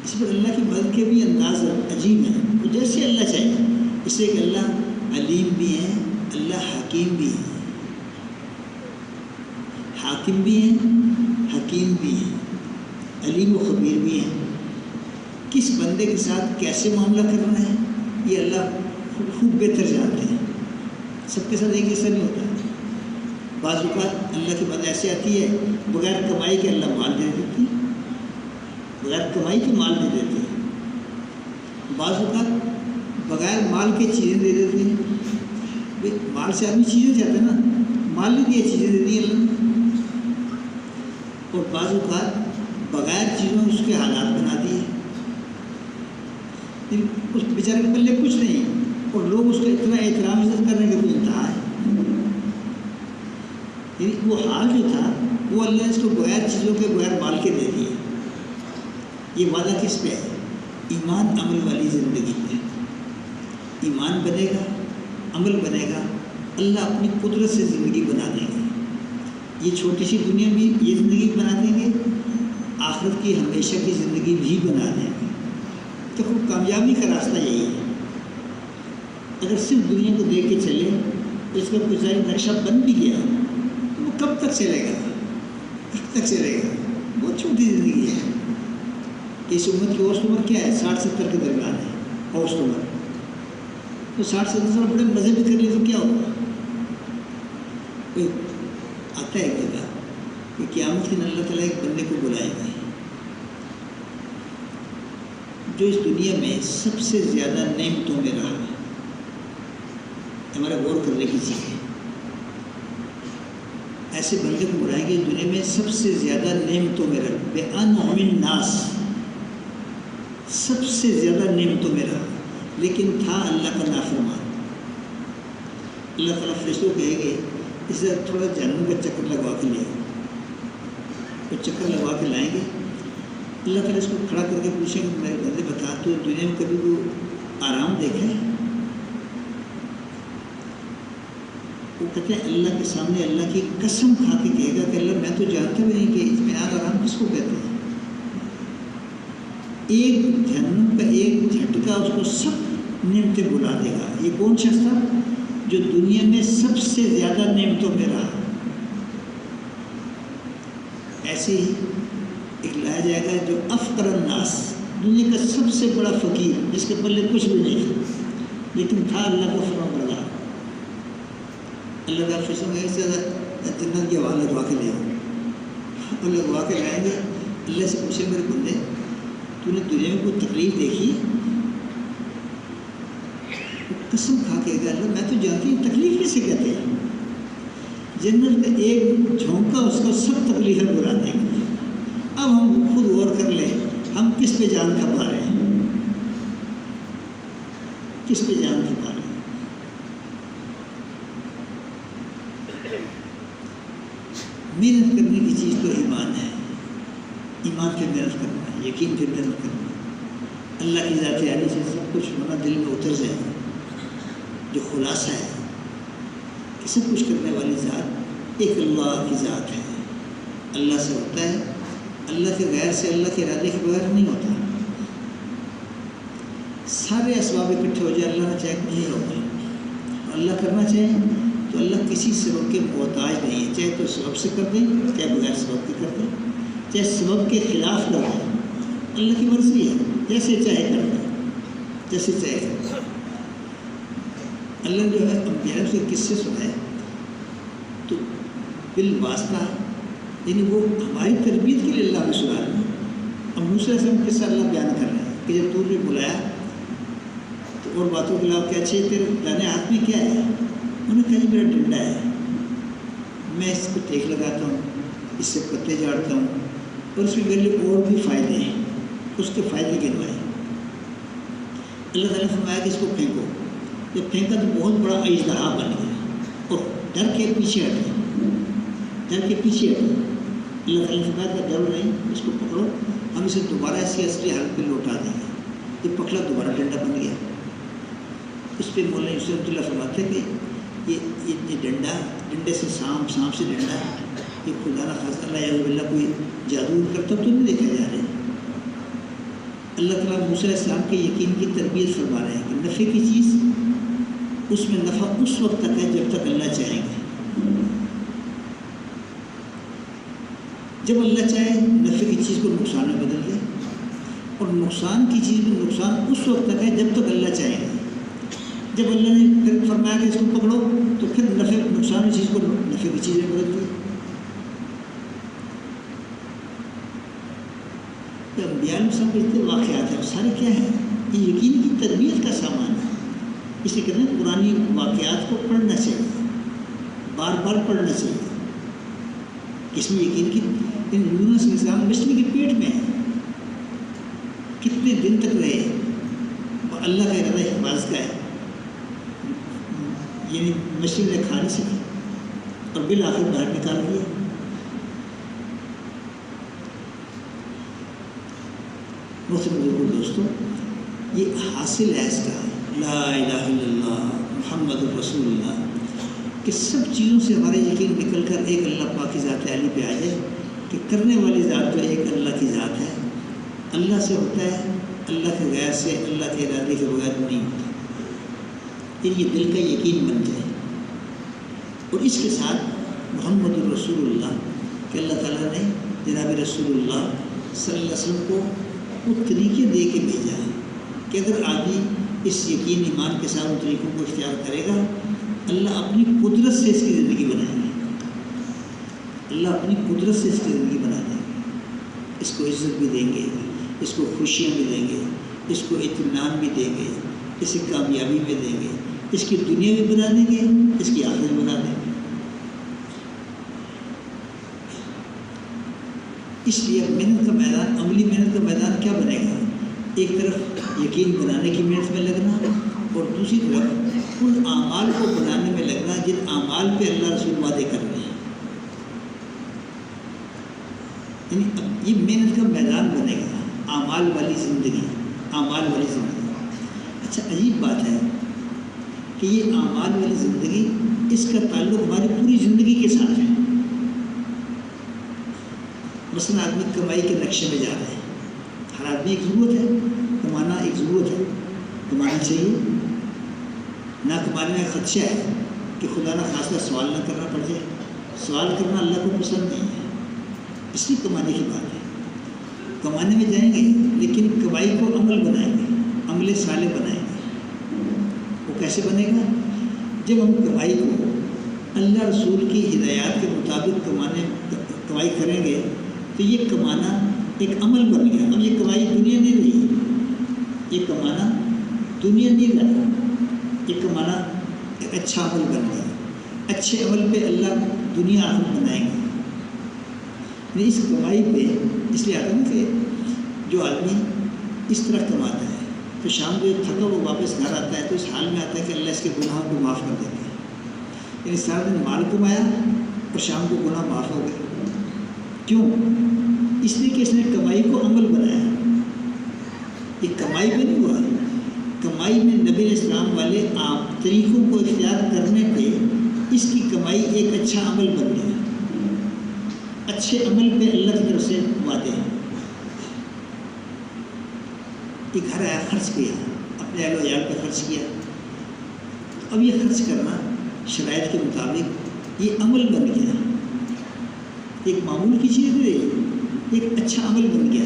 اس پر اللہ کی مدد کے بھی انداز عجیب ہیں، وہ جیسے اللہ چاہے. اس لیے کہ اللہ علیم بھی ہیں، اللہ حکیم بھی ہیں. حاکم بھی ہیں، حکیم بھی ہیں، علیم و خبیر بھی ہیں. کس بندے کے ساتھ کیسے معاملہ کرنا ہے یہ اللہ خوب بہتر جانتے ہیں. سب کے ساتھ ایک جیسا نہیں ہوتا. بعض اوقات اللہ کی مدد ایسے آتی ہے بغیر کمائی کے اللہ مال دے دیتی ہے، بغیر کمائی کے مال دے دیتے ہیں. بعض اوقات بغیر مال کے چیزیں دے دیتے ہیں. مال سے آدمی چیزیں چاہتے ہیں نا، مال نہیں دیے چیزیں دے دی اللہ نے. اور بعض اوقات بغیر چیزوں اس کے حالات بنا دیے، اس بیچارے کے پلے کچھ نہیں اور لوگ اس کا اتنا احترام عزت کرنے کا کوئی انتہا ہے. یعنی وہ حال جو تھا وہ اللہ نے اس کو بغیر چیزوں کے بغیر مال کے دے دیے. یہ وعدہ کس پہ ہے؟ ایمان عمل والی زندگی پہ. ایمان بنے گا، عمل بنے گا، اللہ اپنی قدرت سے زندگی بنا دیں گے. یہ چھوٹی سی دنیا بھی یہ زندگی بنا دیں گے، آخرت کی ہمیشہ کی زندگی بھی بنا دیں گے. تو خوب کامیابی کا راستہ یہی ہے. اگر صرف دنیا کو دیکھ کے چلے تو اس کا کوئی ظاہر نقشہ بن بھی گیا تو وہ کب تک چلے گا؟ کب تک چلے گا؟ بہت چھوٹی زندگی ہے. اس امت کی اوسط عمر کیا ہے؟ 60-70 کے درمیان ہے اوسط عمر. تو 60-70 سال بڑے مزے بھی کر لیے تو کیا ہوگا؟ آتا ہے ایک جگہ کہ قیامت کے دن اللہ تعالیٰ ایک بندے کو بلائے گا جو اس دنیا میں سب سے زیادہ نعمتوں میں رہا. ہمارا غور کرنے کی چیز ہے. ایسے بندے کو بلائیں گے دنیا میں سب سے زیادہ نعمتوں میں رہا، بِأَنْعَمِ النَّاسِ، سب سے زیادہ نعمتوں میں رہا، لیکن تھا اللہ کا نافرمان. اللہ تعالیٰ فرشتوں کہے گے اسے تھوڑا جہنم کا چکر لگوا کے لے آؤ. وہ چکر لگوا کے لائیں گے. اللہ تعالیٰ اس کو کھڑا کر کے پوچھیں گے میرے بندے بتا تو دنیا میں کبھی کوئی آرام دیکھا ہے؟ وہ کہتے ہیں اللہ کے سامنے اللہ کی قسم کھا کے کہے گا کہ اللہ میں تو جانتا بھی نہیں کہ اطمینان آرام کس کو کہتے ہیں. ایک جہنم کا ایک جھٹکا اس کو سب نعمتیں بلا دے گا. یہ کون شخص تھا؟ جو دنیا میں سب سے زیادہ نعمتوں میں رہا. ایسے ہی ایک لایا جائے گا جو افقر الناس، دنیا کا سب سے بڑا فقیر جس کے پلے کچھ بھی نہیں لیکن تھا اللہ کا فرمانبردار. اللہ کا فرشتوں میں جنت کی ہوا لگوا کے لے آؤ، اور لگوا کے لائیں گے، اللہ سے پوچھے میرے بندے تو نے دنیا میں کوئی تکلیف دیکھی؟ قسم کھا کے گیا اللہ میں تو جانتی ہوں تکلیف کسے کہتے ہیں، جنت کا ایک جھونکا اس کو سب تکلیفیں بلا دیں گے۔ اب ہم خود غور کر لیں ہم کس پہ جان کھپا رہے ہیں، کس پہ جان کھپا رہے ہیں۔ محنت کرنے کی چیز تو ایمان ہے، ایمان پہ محنت کرنا ہے، یقین پہ محنت کرنا ہے، اللہ کی ذات عالی سے سب کچھ ہونا دل میں اتر جائے، جو خلاصہ ہے کہ سب کچھ کرنے والی ذات ایک اللہ کی ذات ہے، اللہ سے ہوتا ہے، اللہ کے غیر سے، اللہ کے ارادے کے بغیر نہیں ہوتا۔ سارے اسباب اکٹھے ہو جائے اللہ نے چاہے کچھ نہیں ہوگا، اللہ کرنا چاہے تو اللہ کسی سبب کے محتاج نہیں ہے، چاہے تو سبب سے کر دیں چاہے بغیر سبب کے کر دیں، چاہے سبب کے خلاف کر دیں، اللہ کی مرضی ہے، جیسے چاہے کر دیں، جیسے چاہے کر دیں۔ اللہ جو ہے انبیاء سے قصے سنائے تو بالواسطہ یعنی وہ ہماری تربیت کے لیے اللہ نے سنا رہے ہیں۔ اب موسیٰ علیہ السلام قصہ اللہ بیان کر رہے ہیں کہ جب تو نے بلایا تو اور باتوں کے علاوہ کیا اچھے تیرے دانے ہاتھ میں کیا ہے؟ انہوں نے کہا جی میرا ڈنڈا ہے، میں اس کو ٹیک لگاتا ہوں، اس سے پتے جھاڑتا ہوں، اور اس میں میرے لیے اور بھی فائدے ہیں، اس کے فائدے گنوائے۔ اللہ تعالیٰ نے فرمایا کہ اس کو پھینکو، جب پھینکا تو بہت بڑا اژدہا بن گیا اور ڈر کے پیچھے ہٹے، ڈر کے پیچھے ہٹے۔ اللہ تعالیٰ نے فرمایا کہ ڈر نہیں، اس کو پکڑو، ہم اسے دوبارہ ایسی اصلی حالت پہ لوٹا دیں گے۔ یہ پکڑا دوبارہ ڈنڈا بن گیا۔ اس پہ مولانا یوسف رحمۃ اللہ فرماتے کہ یہ ڈنڈا، ڈنڈے سے سانپ، سانپ سے ڈنڈا، یہ خدا نہ خاصہ اللہ اللہ کوئی جادو کرتا تو نہیں دیکھا جا رہا ہے۔ اللہ تعالیٰ موسیٰ علیہ السلام کے یقین کی تربیت فرما رہے ہیں کہ نفع کی چیز اس میں نفع اس وقت تک ہے جب تک اللہ چاہیں گے، جب اللہ چاہے نفع کی چیز کو نقصان میں بدل دے، اور نقصان کی چیز میں نقصان اس وقت تک ہے جب تک اللہ چاہے گا۔ جب اللہ نے پھر فرمایا کہ اس کو پکڑو تو پھر نفع نقصان کی چیز کو نفع کی چیز میں بدل دی۔ انبیاء علیہ السلام کے اتنے واقعات ہیں، سارے کیا ہیں؟ یہ یقین کی تربیت کا سامان ہے۔ اسی کہتے ہیں پرانی واقعات کو پڑھنا چاہیے، بار بار پڑھنا چاہیے۔ اس میں یقین کی یونس علیہ السلام مچھلی کے پیٹ میں ہے، کتنے دن تک رہے، اللہ کا ارادہ حفاظت کا ہے، یعنی مچھلی نے کھا نہیں سکی اور بالآخر باہر نکال دیا۔ محترم دوستوں، یہ حاصل ہے اس کا لا الہ الا اللہ محمد رسول اللہ کہ سب چیزوں سے ہمارے یقین نکل کر ایک اللہ پاک کی ذات عالی پہ آ جائے کہ کرنے والی ذات تو ایک اللہ کی ذات ہے، اللہ سے ہوتا ہے، اللہ کے غیر سے، اللہ کے ارادے کے بغیر نہیں ہوتا۔ پھر یہ دل کا یقین بن جائے، اور اس کے ساتھ محمد الرسول اللہ کہ اللہ تعالیٰ نے جناب رسول اللہ صلی اللہ علیہ وسلم کو وہ طریقے دے کے بھیجا کہ اگر آدمی اس یقین ایمان کے ساتھ ان طریقوں کو اختیار کرے گا، اللہ اپنی قدرت سے اس کی زندگی بنائے گا، اللہ اپنی قدرت سے اس کی زندگی بنا دیں گے، اس کو عزت بھی دیں گے، اس کو خوشیاں بھی دیں گے، اس کو اطمینان بھی دیں گے، اسے کامیابی بھی دیں گے، اس کی دنیا بھی بنا دیں گے، اس کی آخرت بنا دیں گے۔ اس لیے محنت کا میدان، عملی محنت کا میدان کیا بنے گا؟ ایک طرف یقین بنانے کی محنت میں لگنا، اور دوسری طرف ان اعمال کو بنانے میں لگنا جن اعمال پہ اللہ رسول وعدے کر رہے ہیں، یعنی یہ محنت کا میدان بنے گا، اعمال والی زندگی، اعمال والی زندگی۔ اچھا عجیب بات ہے کہ یہ اعمال والی زندگی، اس کا تعلق ہماری پوری زندگی کے ساتھ ہے۔ مثلا آدمی کمائی کے نقشے میں جا رہے ہیں، ہر آدمی ایک ضرورت ہے، کمانا ایک ضرورت ہے، کمانا چاہیے، نہ کمانے میں خدشہ ہے کہ خدا نہ خاصہ سوال نہ کرنا پڑ جائے، سوال کرنا اللہ کو پسند نہیں ہے، اس لیے کمانے کی بات ہے۔ کمانے میں جائیں گے لیکن کمائی کو عمل بنائیں گے، عمل صالح بنائیں گے۔ وہ کیسے بنے گا؟ جب ہم کمائی کو اللہ رسول کی ہدایات کے مطابق کمائی کریں گے تو یہ کمانا ایک عمل بن گیا. اب یہ کمائی دنیا نہیں رہی, یہ کمانا دنیا نہیں رہا, یہ کمانا ایک اچھا عمل بن گیا. اچھے عمل پہ اللہ دنیا آخرت بنائیں گے. اس کمائی پہ اس لیے آتا ہے کہ جو آدمی اس طرح کماتا ہے تو شام کو تھکا وہ واپس گھر آتا ہے تو اس حال میں آتا ہے کہ اللہ اس کے گناہوں کو معاف کر دیتے ہیں. یعنی سارا دن مال کمایا اور شام کو گناہ معاف ہو گئے. کیوں؟ اس لیے کہ اس نے کمائی کو عمل بنایا. یہ کمائی پہ نہیں ہوا, کمائی میں نبی علیہ السلام والے آپ طریقوں کو اختیار کرنے پہ اس کی کمائی ایک اچھا عمل بن گیا. اچھے عمل پہ اللہ کی طرف سے وعدے ہیں. ایک گھر آیا, خرچ کیا, اپنے اہل و عیال پہ خرچ کیا. اب یہ خرچ کرنا شرائط کے مطابق یہ عمل بن گیا. ایک معمول کی چیز نہیں, ایک اچھا عمل بن گیا.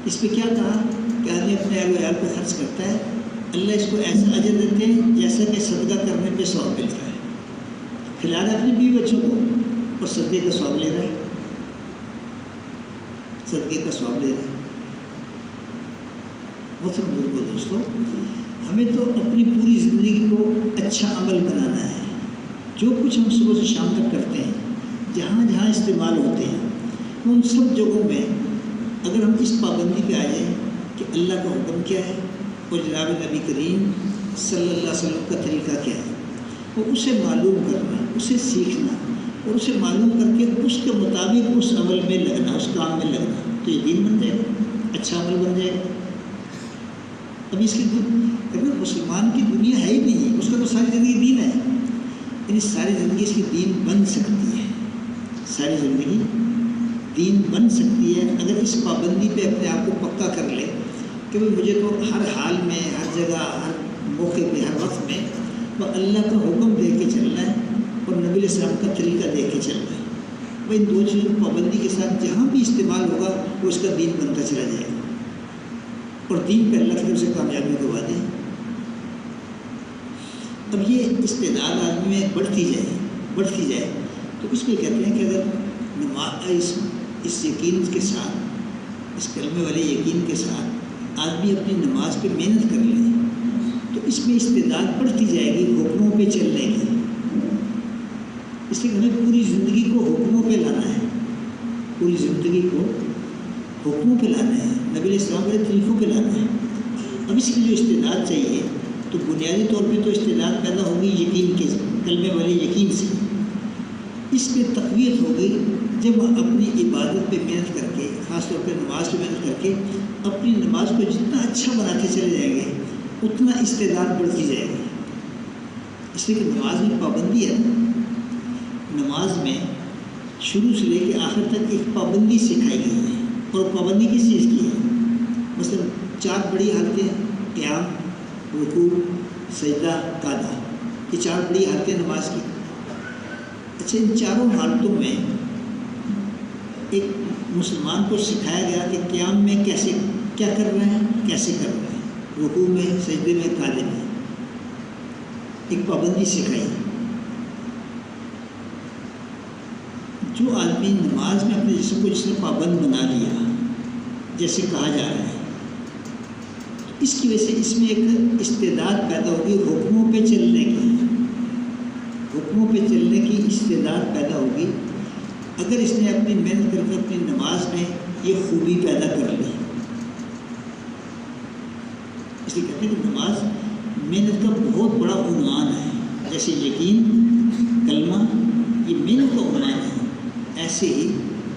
اس پہ کیا کہا کہ آدمی اپنے اہل و عیال پہ خرچ کرتا ہے, اللہ اس کو ایسا اجر دیتے ہیں جیسا کہ صدقہ کرنے پہ ثواب ملتا ہے. کھلا رہا ہے اپنے بیوی بچوں کو اور صدقے کا ثواب لے رہا ہے, صدقے کا ثواب لے رہا ہے. محترم بزرگوں دوستوں, ہمیں تو اپنی پوری زندگی کو اچھا عمل بنانا ہے. جو کچھ ہم صبح سے شام تک کرتے ہیں, جہاں جہاں استعمال ہوتے ہیں, ان سب جگہوں میں اگر ہم اس پابندی پہ آ جائیں کہ اللہ کا حکم کیا ہے اور جناب نبی کریم صلی اللہ علیہ وسلم کا طریقہ کیا ہے, اور اسے معلوم کرنا, اسے سیکھنا اور اسے معلوم کر کے اس کے مطابق اس عمل میں لگنا, اس کام میں لگنا, تو یہ دین بن جائے گا, اچھا عمل بن جائے گا. اب اس کی اگر مسلمان کی دنیا ہے ہی نہیں, اس کا تو ساری زندگی دین ہے. یعنی ساری زندگی اس کی دین بن سکتی ہے, ساری زندگی دین بن سکتی ہے اگر اس پابندی پہ اپنے آپ کو پکا کر لے کہ بھائی مجھے تو ہر حال میں, ہر جگہ, ہر موقع پہ, ہر وقت میں وہ اللہ کا حکم دے کے چلنا ہے اور نبی علیہ السلام کا طریقہ دے کے چلنا ہے. بھائی ان دو چیزوں کی پابندی کے ساتھ جہاں بھی استعمال ہوگا وہ اس کا دین بنتا چلا جائے گا اور دین پہ اللہ کی طرف سے کامیابی کو وعدے. اب یہ استعداد آدمی میں بڑھتی جائے تو اس کو کہتے ہیں کہ اگر نماز اس یقین کے ساتھ, اس کلمے والے یقین کے ساتھ آدمی اپنی نماز پہ محنت کر لے تو اس میں استعداد بڑھتی جائے گی حکموں پہ چلنے کی. اس لیے ہمیں پوری زندگی کو حکموں پہ لانا ہے, پوری زندگی کو حکموں پہ لانا ہے, نبی علیہ السلام والے طریقوں پہ لانا ہے. اب اس کی جو استعداد چاہیے تو بنیادی طور پہ تو استعداد پیدا ہوگی یقین کے, کلمے والے یقین سے. اس پہ تقویت ہوگی جب اپنی عبادت پہ محنت کر کے, خاص طور پہ نماز پہ محنت کر کے اپنی نماز کو جتنا اچھا بناتے چلے جائیں گے اتنا استعداد بڑھتی جائے گی. اس لیے کہ نماز میں پابندی ہے. نماز میں شروع سے لے کے آخر تک ایک پابندی سکھائی گئی ہے, اور پابندی کس چیز کی ہے؟ مثلا 4 بڑی حالتیں, قیام, رکوع, سجدہ, قعدہ, یہ 4 بڑی حالتیں نماز کی. اچھا, ان چاروں حالتوں میں ایک مسلمان کو سکھایا گیا کہ قیام میں کیسے کیا کر رہے ہیں, کیسے کر رہے ہیں, رکوع میں, سجدے میں, قعدے میں, ایک پابندی سکھائی. جو آدمی نماز میں اپنے جسم کو جس نے پابند بنا لیا جیسے کہا جا رہا ہے, اس کی وجہ سے اس میں ایک استعداد پیدا ہوگی حکموں پہ چلنے کی, حکموں پہ چلنے کی استعداد پیدا ہوگی اگر اس نے اپنی محنت کر کے اپنی نماز میں یہ خوبی پیدا کر لی. اس لیے کہتے ہیں کہ نماز محنت کا بہت بڑا عنوان ہے. جیسے یقین, کلمہ یہ محنت کا عنوان ہے, ایسے ہی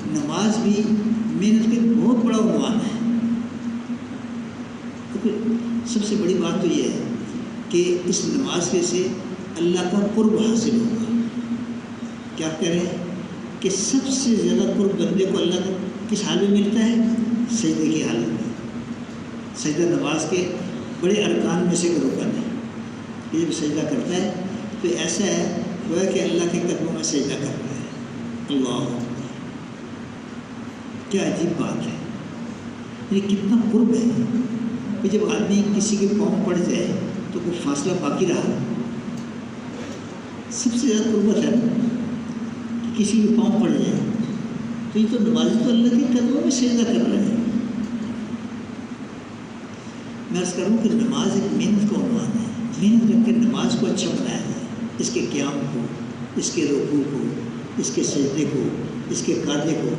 نماز بھی محنت کا بہت بڑا عنوان ہے. سب سے بڑی بات تو یہ ہے کہ اس نماز سے اللہ کا قرب حاصل ہوگا. کیا کریں کہ سب سے زیادہ قرب بندے کو اللہ کا کس حال میں ملتا ہے؟ سجدے کی حالت میں. سجدہ نماز کے بڑے ارکان میں سے رکن ہے. یہ جب سجدہ کرتا ہے تو ایسا ہے وہ کہ اللہ کے قدموں میں سجدہ کر رہا ہے. اللہ, کیا عجیب بات ہے, یہ کتنا قرب ہے. کہ جب آدمی کسی کے پاؤں پڑ جائے تو کوئی فاصلہ باقی رہا. سب سے زیادہ قربت ہے کہ کسی کے پاؤں پڑ جائے تو تو یہ تو نمازی تو اللہ کے قدموں میں سجدہ کر رہے ہیں۔ میں عرض کروں کہ نماز ایک محنت کا عنوان ہے، محنت کر کے نماز کو اچھا بنایا جائے، اس کے قیام کو، اس کے رکوع کو، اس کے سجدے کو، اس کے قاعدے کو۔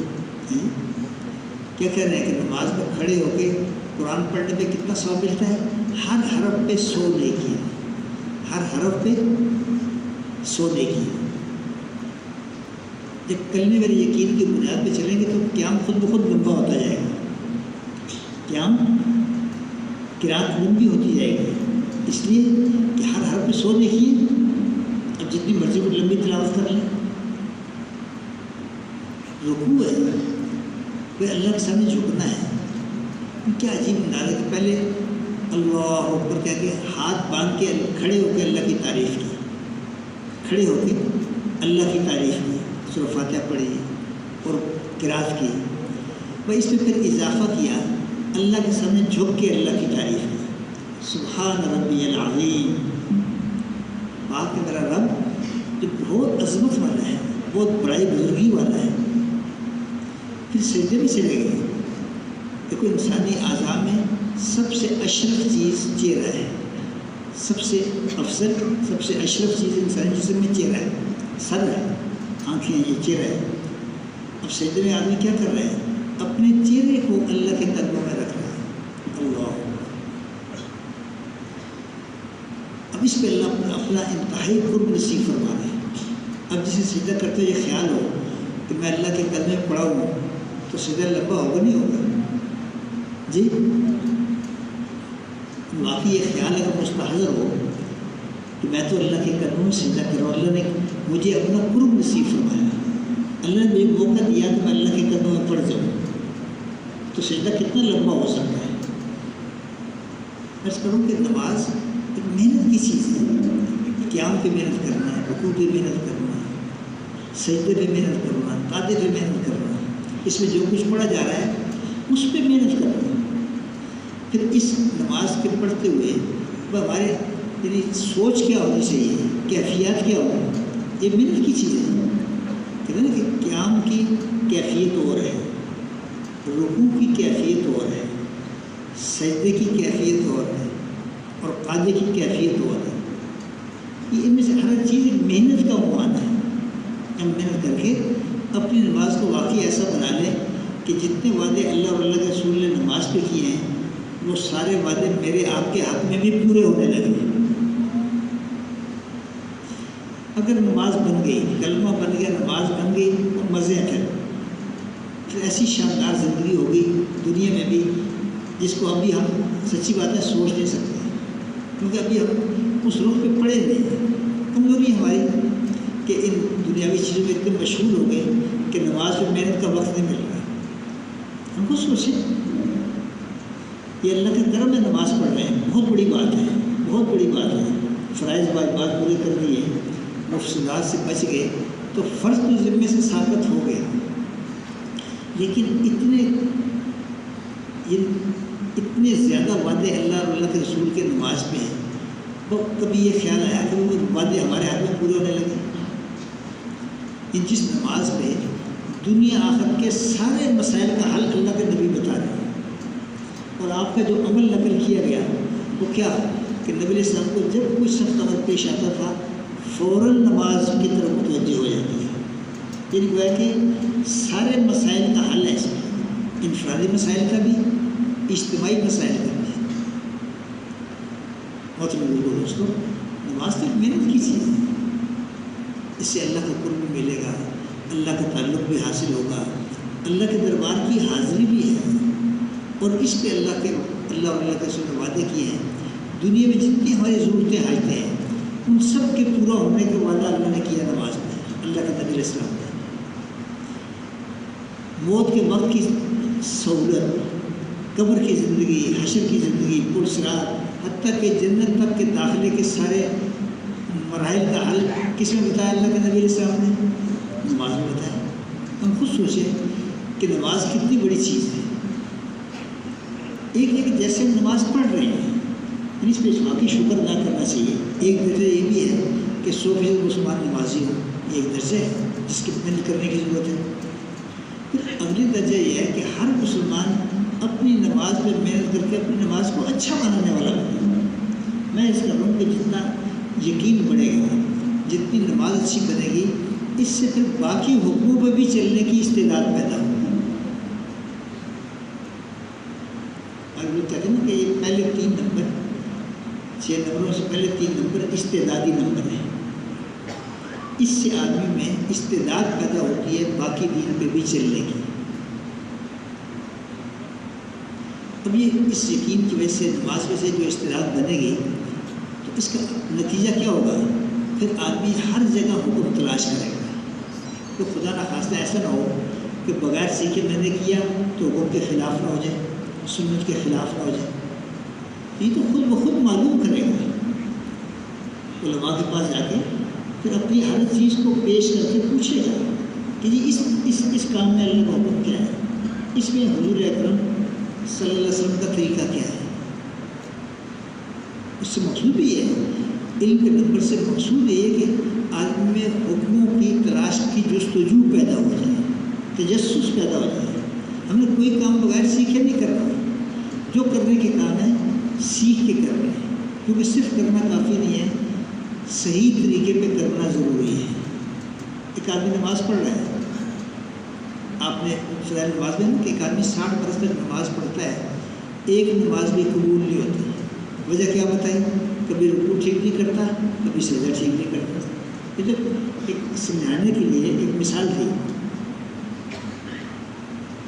کیا کہہ رہے ہیں کہ نماز میں کھڑے ہو کے قرآن پڑھنے پہ کتنا ثواب ملتا ہے؟ ہر حرف پہ 100 نیکی، ہر حرف پہ 100 نیکی۔ جب کلمے والے یقین کی بنیاد پہ چلیں گے تو قیام خود بخود لمبا ہوتا جائے گا، قیام قرات لمبی ہوتی جائے گی، اس لیے کہ ہر حرف پہ 100 نیکی ہے۔ اب جتنی مرضی کو لمبی تلاوت کر لیں۔ رکوع ہے، کوئی اللہ کے سامنے جھکنا ہے۔ کیا عجیب انداز ہے کہ پہلے اللہ اکبر کہہ کے ہاتھ باندھ کے کھڑے ہو کے اللہ کی تعریف کی، کھڑے ہو کے اللہ کی تعریف کی، سورہ فاتحہ پڑھی اور قرات کی۔ وہ اس میں پھر اضافہ کیا، اللہ کے سامنے جھک کے اللہ کی تعریف کی، سبحان ربی العظیم، پاک کہ میرا رب جو بہت عظمت والا ہے، بہت بڑائی بزرگی والا ہے۔ پھر سجدے میں چلے گئے۔ دیکھو انسانی اعضاء میں سب سے اشرف چیز چہرہ ہے، سب سے افضل، سب سے اشرف چیز انسانی جسم میں چہرہ ہے، سر ہے، آنکھیں ہیں، یہ چہرہ ہے۔ اب سجدے میں آدمی کیا کر رہے ہیں؟ اپنے چہرے کو اللہ کے قدموں میں رکھ رہا ہے۔ اللہ، اب اس پہ اللہ اپنا انتہائی قرب نصیب فرما رہے ہیں۔ اب جسے سجدہ کرتے یہ خیال ہو کہ میں اللہ کے قدمیں میں پڑا ہوں تو سجدہ لمبا ہوگا نہیں ہوگا؟ جی واقعی یہ خیال اگر مستحضر ہو کہ میں تو اللہ کے قدموں میں سجدہ کر رہا ہوں، اللہ نے مجھے اپنا قرب نصیب فرمایا، اللہ نے مجھے موقع دیا کہ میں اللہ کے قدموں میں پڑ جاؤں، تو سجدہ کتنا لمبا ہو سکتا ہے؟ عرض کروں کہ نماز ایک محنت کی چیز ہے، قیام پہ محنت کرنا، رکوع پہ محنت کرنا، سجدے پہ محنت کرنا، قاعدے پہ محنت کرنا، اس میں جو کچھ پڑھا جا رہا ہے اس پہ محنت کرنا۔ پھر اس نماز کے پڑھتے ہوئے ہمارے یعنی سوچ کیا ہونی چاہیے، کیفیات کیا ہو، یہ محنت کی چیز ہے۔ کہتے ہیں نا کہ قیام کی کیفیت اور ہے، رکوع کی کیفیت اور ہے، سجدے کی کیفیت اور ہے، اور قاعدے کی کیفیت اور ہے۔ یہ ان میں سے ہر چیز ایک محنت کا عنوان ہے۔ ہم محنت کر کے اپنی نماز کو واقعی ایسا بنا لیں کہ جتنے وعدے اللہ اور اللہ کے رسول نے نماز پہ کیے ہیں وہ سارے وعدے میرے آپ کے حق میں بھی پورے ہونے لگے۔ اگر نماز بن گئی، کلمہ بن گیا، نماز بن گئی تو مزے ہیں، پھر ایسی شاندار زندگی ہوگی دنیا میں بھی جس کو ابھی ہم سچی بات ہے سوچ نہیں سکتے، کیونکہ ابھی ہم اس رخ پہ پڑے نہیں۔ کمزوری ہماری کہ ان دنیاوی چیزوں میں اتنے مشہور ہو گئے کہ نماز میں محنت کا وقت نہیں مل رہا۔ ہم کو سوچیں، یہ اللہ کا کرم ہے، نماز پڑھ رہے ہیں، بہت بڑی بات ہے، بہت بڑی بات ہے۔ فرائض بات پورے کر دیے، مفسدات سے بچ گئے تو فرض تو ذمے سے ثابت ہو گیا۔ لیکن اتنے زیادہ وعدے اللہ اور اللہ کے رسول کے نماز پہ ہیں، تو کبھی یہ خیال آیا کہ وہ وعدے ہمارے ہاتھ میں پورے ہونے لگے؟ ان جس نماز میں دنیا آخرت کے سارے مسائل کا حل اللہ کے نبی بتا رہے ہیں، اور آپ کا جو عمل نقل کیا گیا وہ کیا کہ نبی علیہ السلام کو جب کوئی سخت عمل پیش آتا تھا فوراً نماز کی طرف متوجہ ہو جاتا تھا۔ یعنی گویا کہ سارے مسائل کا حل ہے، اس میں انفرادی مسائل کا بھی، اجتماعی مسائل کا بھی۔ محترم دوستو، نماز تو ایک محنت کی چیز ہے، اس سے اللہ کا قرب بھی ملے گا، اللہ کا تعلق بھی حاصل ہوگا، اللہ کے دربار کی حاضری بھی ہے، اور اس پہ اللہ اور اللہ کے رسول نے وعدے کیے ہیں۔ دنیا میں جتنی ہماری ضرورتیں حاجتیں ہیں ان سب کے پورا ہونے کا وعدہ اللہ نے کیا نماز میں، اللہ کے نبی علیہ السلام نے۔ موت کے وقت کی سہولت، قبر کی زندگی، حشر کی زندگی، پرصراط، حتیٰ کہ جنت تک کے داخلے کے سارے مراحل کا حل کس میں بتایا اللہ کے نبی علیہ السلام نے؟ نماز میں بتایا۔ ہم خود سوچیں کہ نماز کتنی بڑی چیز ہے۔ ایک ایک جیسے ہم نماز پڑھ رہے ہیں، اس پہ واقعی شکر ادا کرنا چاہیے۔ ایک درجہ یہ بھی ہے کہ 100% مسلمان نمازی ہو، یہ ایک درجہ ہے جس کی محنت کرنے کی ضرورت ہے۔ پھر اگلی درجہ یہ ہے کہ ہر مسلمان اپنی نماز پہ محنت کر کے اپنی نماز کو اچھا بنانے والا بنے. میں اس کر رہا ہوں کہ جتنا یقین بڑھے گا، جتنی نماز اچھی بنے گی، اس سے پھر باقی حکموں پہ بھی چلنے کی استعداد پیدا ہوگی. اگر وہ کہتے ہیں نا کہ یہ پہلے 3 نمبر، 6 نمبروں سے پہلے 3 نمبر استعدادی نمبر ہیں. اس سے آدمی میں استعداد پیدا ہوتی ہے باقی دین پہ بھی چلنے کی. اب یہ اس یقین کی وجہ سے نماز میں سے جو استعداد بنے گی تو اس کا نتیجہ کیا ہوگا؟ پھر آدمی ہر جگہ حکم تلاش کرے گا. تو خدا نہ خواستہ ایسا نہ ہو کہ بغیر سیکھے میں نے کیا تو حکم کے خلاف نہ ہو جائے، سنت کے خلاف نہ ہو جائے. یہ تو خود بخود معلوم کرے گا. علماء کے پاس جا کے پھر اپنی ہر چیز کو پیش کر کے پوچھے گا کہ جی اس کام میں اللہ کا حکم کیا ہے، اس میں حضور اکرم صلی اللہ علیہ وسلم کا طریقہ کیا ہے. اس سے مقصود یہ ہے، علم کے نمبر سے مقصود یہ ہے کہ آدمی میں حکموں کی تلاش کی جستجو پیدا ہو جائے، تجسس پیدا ہو جائے. ہم نے کوئی کام بغیر سیکھے نہیں کرنا. جو کرنے کے کام ہے سیکھ کے کرنے ہیں، کیونکہ صرف کرنا کافی نہیں ہے، صحیح طریقے پہ کرنا ضروری ہے. ایک آدمی نماز پڑھ رہا ہے، آپ نے فضائل نماز میں کہ ایک آدمی 60 برس تک نماز پڑھتا ہے، ایک نماز بھی قبول نہیں ہوتی. وجہ کیا بتائی؟ کبھی رکوع ٹھیک نہیں کرتا، کبھی سجدہ ٹھیک نہیں کرتا. ایک سمجھانے کے لیے ایک مثال تھی.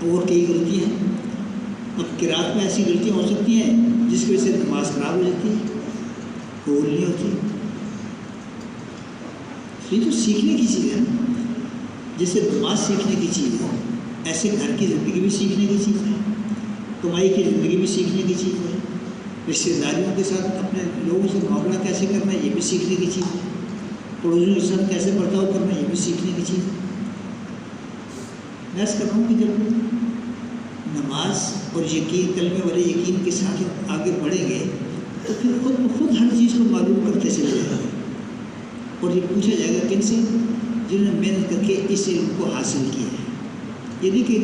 اور کئی غلطیاں ہیں. اب قرات میں ایسی غلطیاں ہو سکتی ہیں جس کی وجہ سے نماز خراب ہو جاتی ہے، قبول نہیں ہوتی. یہ تو سیکھنے کی چیز ہے نا. جیسے نماز سیکھنے کی چیز ہے، ایسے گھر کی زندگی بھی سیکھنے کی چیز ہے، کمائی کی زندگی بھی سیکھنے کی چیز ہے، رشتہ داریوں کے ساتھ اپنے لوگوں سے معاملہ کیسے کرنا ہے یہ بھی سیکھنے کی چیز ہے، پڑوسیوں کے ساتھ کیسے برتاؤ کرنا ہے یہ بھی سیکھنے کی چیز ہے. میں اس کر رہا ہوں کہ جب نماز اور یقین، کلمے والے یقین کے ساتھ آگے بڑھیں گے تو پھر خود بخود ہر چیز کو معلوم کرتے چلے جائیں گے. اور یہ پوچھا جائے گا کن سے؟ جنہوں نے محنت کر کے اس علم کو حاصل کیا ہے. یہ نہیں کہ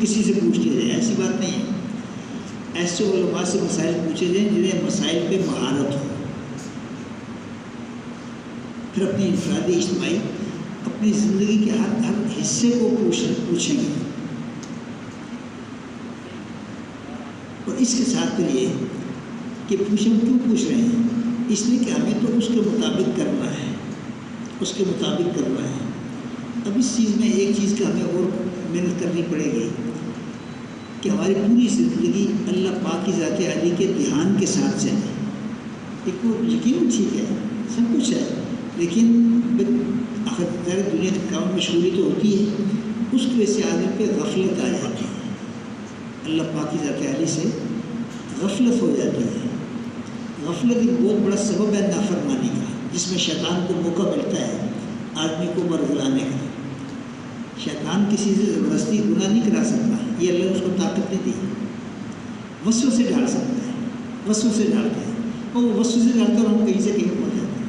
کسی سے پوچھ لیا جائے، ایسی بات نہیں ہے. ایسے علماء سے مسائل پوچھے جائیں جنہیں مسائل پہ مہارت ہو. پھر اپنی انفرادی اجتماعی اپنی زندگی کے ہر حصے کو پوچھیں گے. اور اس کے ساتھ پھر یہ کہ ہم کیوں پوچھ رہے ہیں؟ اس لیے کہ ہمیں تو اس کے مطابق کرنا ہے، اس کے مطابق کرنا ہے. اب اس چیز میں ایک چیز کا ہمیں اور محنت کرنی پڑے گی کہ ہماری پوری زندگی اللہ پاک کی ذات عالی کے دھیان کے ساتھ چلے. ایک وہ یقین ٹھیک ہے، سب کچھ ہے، لیکن آخر دنیا کے کام مشغولی تو ہوتی ہے، اس کی وجہ سے آدمی پہ غفلت آ جاتی ہے. اللہ پاک کی ذات عالی سے غفلت ہو جاتی ہے. غفلت ایک بہت بڑا سبب ہے نافرمانی کا، جس میں شیطان کو موقع ملتا ہے آدمی کو برگلانے کا. شیطان کسی سے زبردستی گناہ نہیں کرا سکتا، یہ اللہ نے اس کو طاقت نہیں دی. وسوسے ڈال سکتا ہے، وسوسے ڈالتا ہے، اور وہ وسوسے ڈالتا ہے اور ہم کہیں سے کہیں پہنچ جاتے ہیں.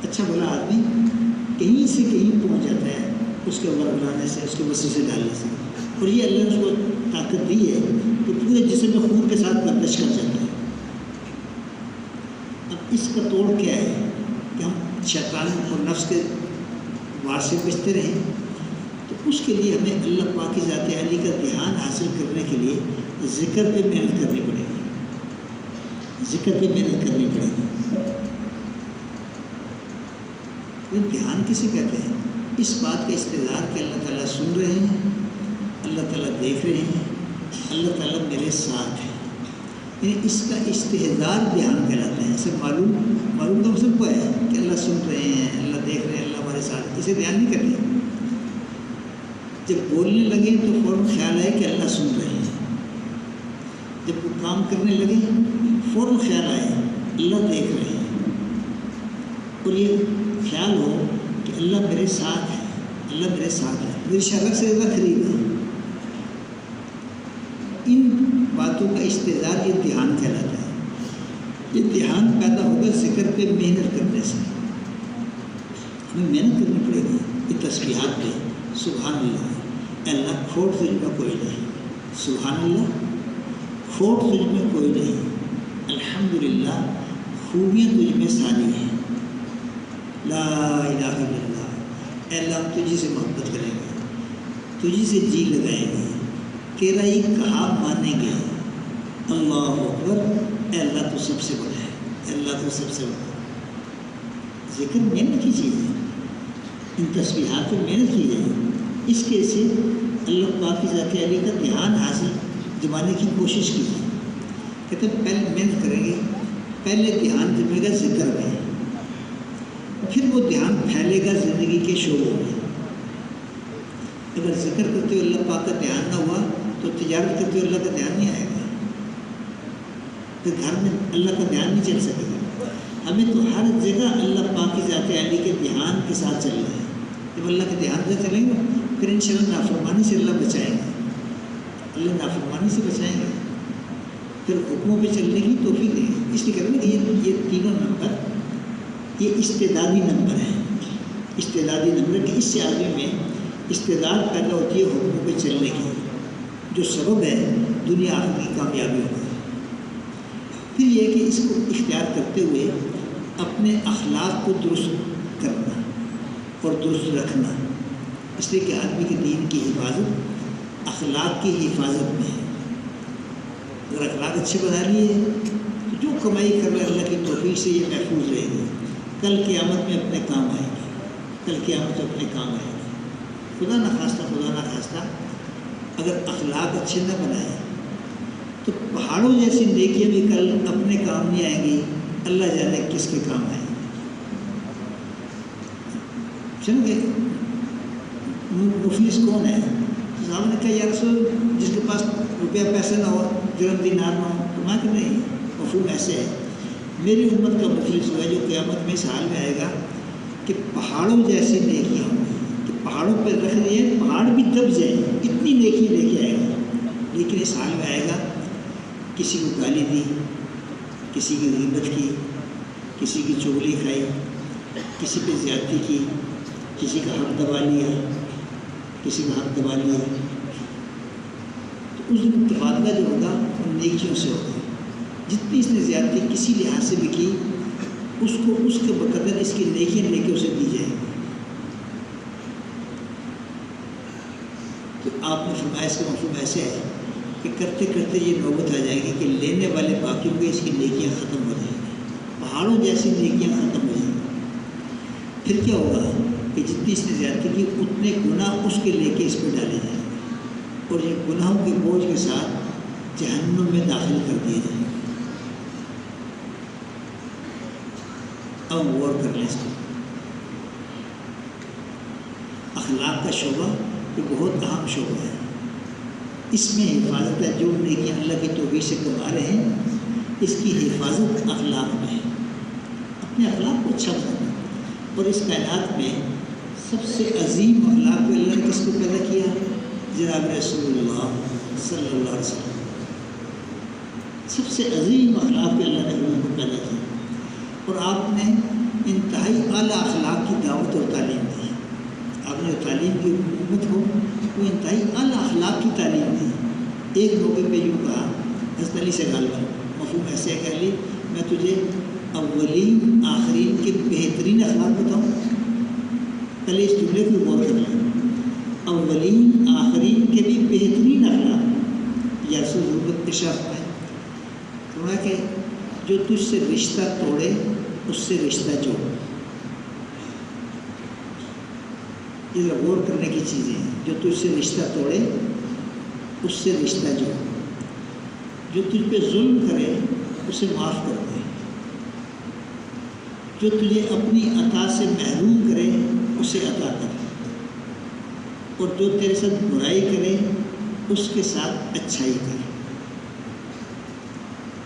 اچھا بھلا آدمی کہیں سے کہیں پہنچ جاتا ہے اس کے برگلانے سے، اس کے وسوسے ڈالنے سے. اور یہ اللہ نے اس کو طاقت دی ہے کہ پورے جسم میں خون کے ساتھ گردش کر جاتا ہے. اب اس کا توڑ کیا ہے کہ ہم شیطان اور نفس کے وار سے بچتے رہیں. تو اس کے لیے ہمیں اللہ پاک کی ذات عالی کا دھیان حاصل کرنے کے لیے ذکر پہ محنت کرنی پڑے گی. ذکر پہ محنت کرنی پڑے گی. دھیان کسے کہتے ہیں؟ اس بات کا استعداد کہ اللہ تعالیٰ سن رہے ہیں، اللہ تعالیٰ دیکھ رہے ہیں، اللہ تعالیٰ میرے ساتھ ہے. یعنی اس کا استحضار دھیان کہلاتا ہے. اسے معلوم کا مطلب کیا ہے کہ اللہ سن رہے ہیں، اللہ دیکھ رہے ہیں، اللہ ہمارے ساتھ. اسے دھیان نہیں کرتے. جب بولنے لگے تو فوراً خیال آئے کہ اللہ سن رہے ہیں. جب وہ کام کرنے لگے فوراً خیال آئے اللہ دیکھ رہے ہیں. اور یہ خیال ہو کہ اللہ میرے ساتھ ہے، اللہ میرے ساتھ ہے، میری شرک سے زیادہ قریب ہے. ان باتوں کا استعداد یہ دھیان کہلاتا ہے. یہ دھیان پیدا ہوگا ذکر پہ محنت کرنے سے. ہمیں محنت کرنی پڑے گی. یہ تسبیحات پہ سبحان اللہ، اللہ کھوٹ تجھ میں کوئی نہیں، سبحان اللہ، کھوٹ تجھ میں کوئی نہیں، الحمدللہ خوبیاں تجھ میں ساری ہیں، لا الہ الا اللہ، اے اللہ ہم تجھی سے محبت کریں گے، تجھی سے جی لگائیں گے، تیرا ہی کہا مانیں گے، اللہ اکبر، اے اللہ تو سب سے بڑا ہے، اے اللہ تو سب سے بڑا ہے۔ ذکر محنت کی چیز ہے، ان تسبیحات پر محنت کی جائے، اس کے سے اللہ پاک کی ذات علی کا دھیان حاصل جمانے کی کوشش کی جائے۔ کہتے ہیں پہلے محنت کریں گے، پہلے دھیان جمے گا ذکر میں، پھر وہ دھیان پھیلے گا زندگی کے شعبوں میں۔ اگر ذکر کرتے ہوئے اللہ پاک کا دھیان نہ ہوا تو تجارت کرتے ہوئے اللہ کا دھیان نہیں آئے گا، پھر گھر میں اللہ کا دھیان نہیں چل سکے گا۔ ہمیں تو ہر جگہ اللہ پاک کی ذات علی کے دھیان کے ساتھ چلنا ہے۔ جب اللہ کے دھیان سے چلیں گے پھر انشاءاللہ نافرمانی سے اللہ بچائیں گے، اللہ نافرمانی سے بچائیں گے، پھر حکموں پہ چلنے کی توفیق دیں گے۔ اس لیے کہتے ہیں کہ یہ تینوں نمبر یہ استعدادی نمبر ہے، استعدادی نمبر کہ اس سے آدمی میں استعداد پیدا ہوتی ہے حکموں پہ چلنے کی، جو سبب ہے دنیا آخرت کی کامیابی ہوگی۔ پھر یہ کہ اس کو اختیار کرتے ہوئے اپنے اخلاق کو درست کرنا اور درست رکھنا، اس لیے کہ آدمی کے دین کی حفاظت اخلاق کی حفاظت میں ہے۔ اگر اخلاق اچھے بنا لیے تو جو کمائی کر رہے اللہ کی توفیق سے یہ محفوظ رہے گی، کل قیامت میں اپنے کام آئے گی، کل قیامت میں اپنے کام آئے گی۔ خدا نہ خواستہ اگر اخلاق اچھے نہ بنائے تو پہاڑوں جیسی نیکیاں بھی کل اپنے کام نہیں آئیں گی، اللہ جانے کس کے کام آئیں گے۔ سمجھے مفلس کون ہے؟ صاحب نے کہا یا رسول جس کے پاس روپیہ پیسے نہ ہو، درہم دینار نہ ہو، تو میں کہ نہیں، مفہوم ایسے ہے میری امت کا مفلس ہوا جو قیامت میں اس حال میں آئے گا کہ پہاڑوں جیسی نیکیاں ہوں گی، کہ پہاڑوں پہ رکھ دیے پہاڑ بھی دب جائیں، اتنی نیکیاں لے کے آئے گا، لیکن اس حال میں آئے گا کسی کو گالی دی، کسی کی غیبت کی، کسی کی چغلی کھائی، کسی پہ زیادتی کی، کسی کا حق دبا لیا، کسی کا حق دبا لیا، تو اس دن تبادلہ جو ہوگا ان نیکیوں سے ہوگا۔ جتنی اس نے زیادتی کسی لحاظ سے بھی کی اس کو اس کے بقدر اس کی نیکیاں لے کے اسے دی جائے گی۔ تو آپ نے فرمایا اس کا مفہوم ایسے ہے کہ کرتے کرتے یہ نوبت آ جائے گی کہ لینے والے باقی ہوں گے، اس کی نیکیاں ختم ہو جائیں گی، پہاڑوں جیسی نیکیاں ختم ہو جائیں گی۔ پھر کیا ہوگا کہ جتنی اس نے زیادتی کی اتنے گناہ اس کے لے کے اس پہ ڈالے جائیں گے، اور یہ گناہوں کے بوجھ کے ساتھ جہنم میں داخل کر دیے جائیں گے۔ اب غور کر لیں اس کو، اخلاق کا شعبہ یہ بہت اہم شعبہ ہے، اس میں حفاظت ہے۔ جو نیکیاں اللہ کی توفیق سے کما رہے ہیں اس کی حفاظت اخلاق میں ہے، اپنے اخلاق کو اچھا بنانا۔ اور اس کائنات میں سب سے عظیم اخلاق پہ اللہ نے کس کو پیدا کیا؟ جناب رسول اللہ صلی اللہ علیہ وسلم۔ سب سے عظیم اخلاق پہ اللہ نے ان کو پیدا کیا، اور آپ نے انتہائی اعلیٰ اخلاق کی دعوت اور تعلیم دی۔ آپ نے تعلیم کی حکومت کو وہ انتہائی اعلیٰ اخلاق کی تعلیم دی۔ ایک موقع پہ یوں کہا حضرت علی سے غالباً مفہوم ایسے کہ علی میں تجھے اولین آخرین کے بہترین اخلاق بتاؤں، پہلے اس جملے کو غور کر لیں، اولین آخرین کے بھی بہترین اخلاق۔ یا رسول ضرورت اشارت میں تھوڑا کہ جو تجھ سے رشتہ توڑے اس سے رشتہ جوڑ، یہ غور کرنے کی چیزیں ہیں۔ جو تجھ سے رشتہ توڑے اس سے رشتہ جوڑ، جو تجھ پہ ظلم کرے اسے معاف کر دے، جو تجھے اپنی عطا سے محروم کرے اسے عطا کر، اور جو تیرے ساتھ برائی کرے اس کے ساتھ اچھائی کر۔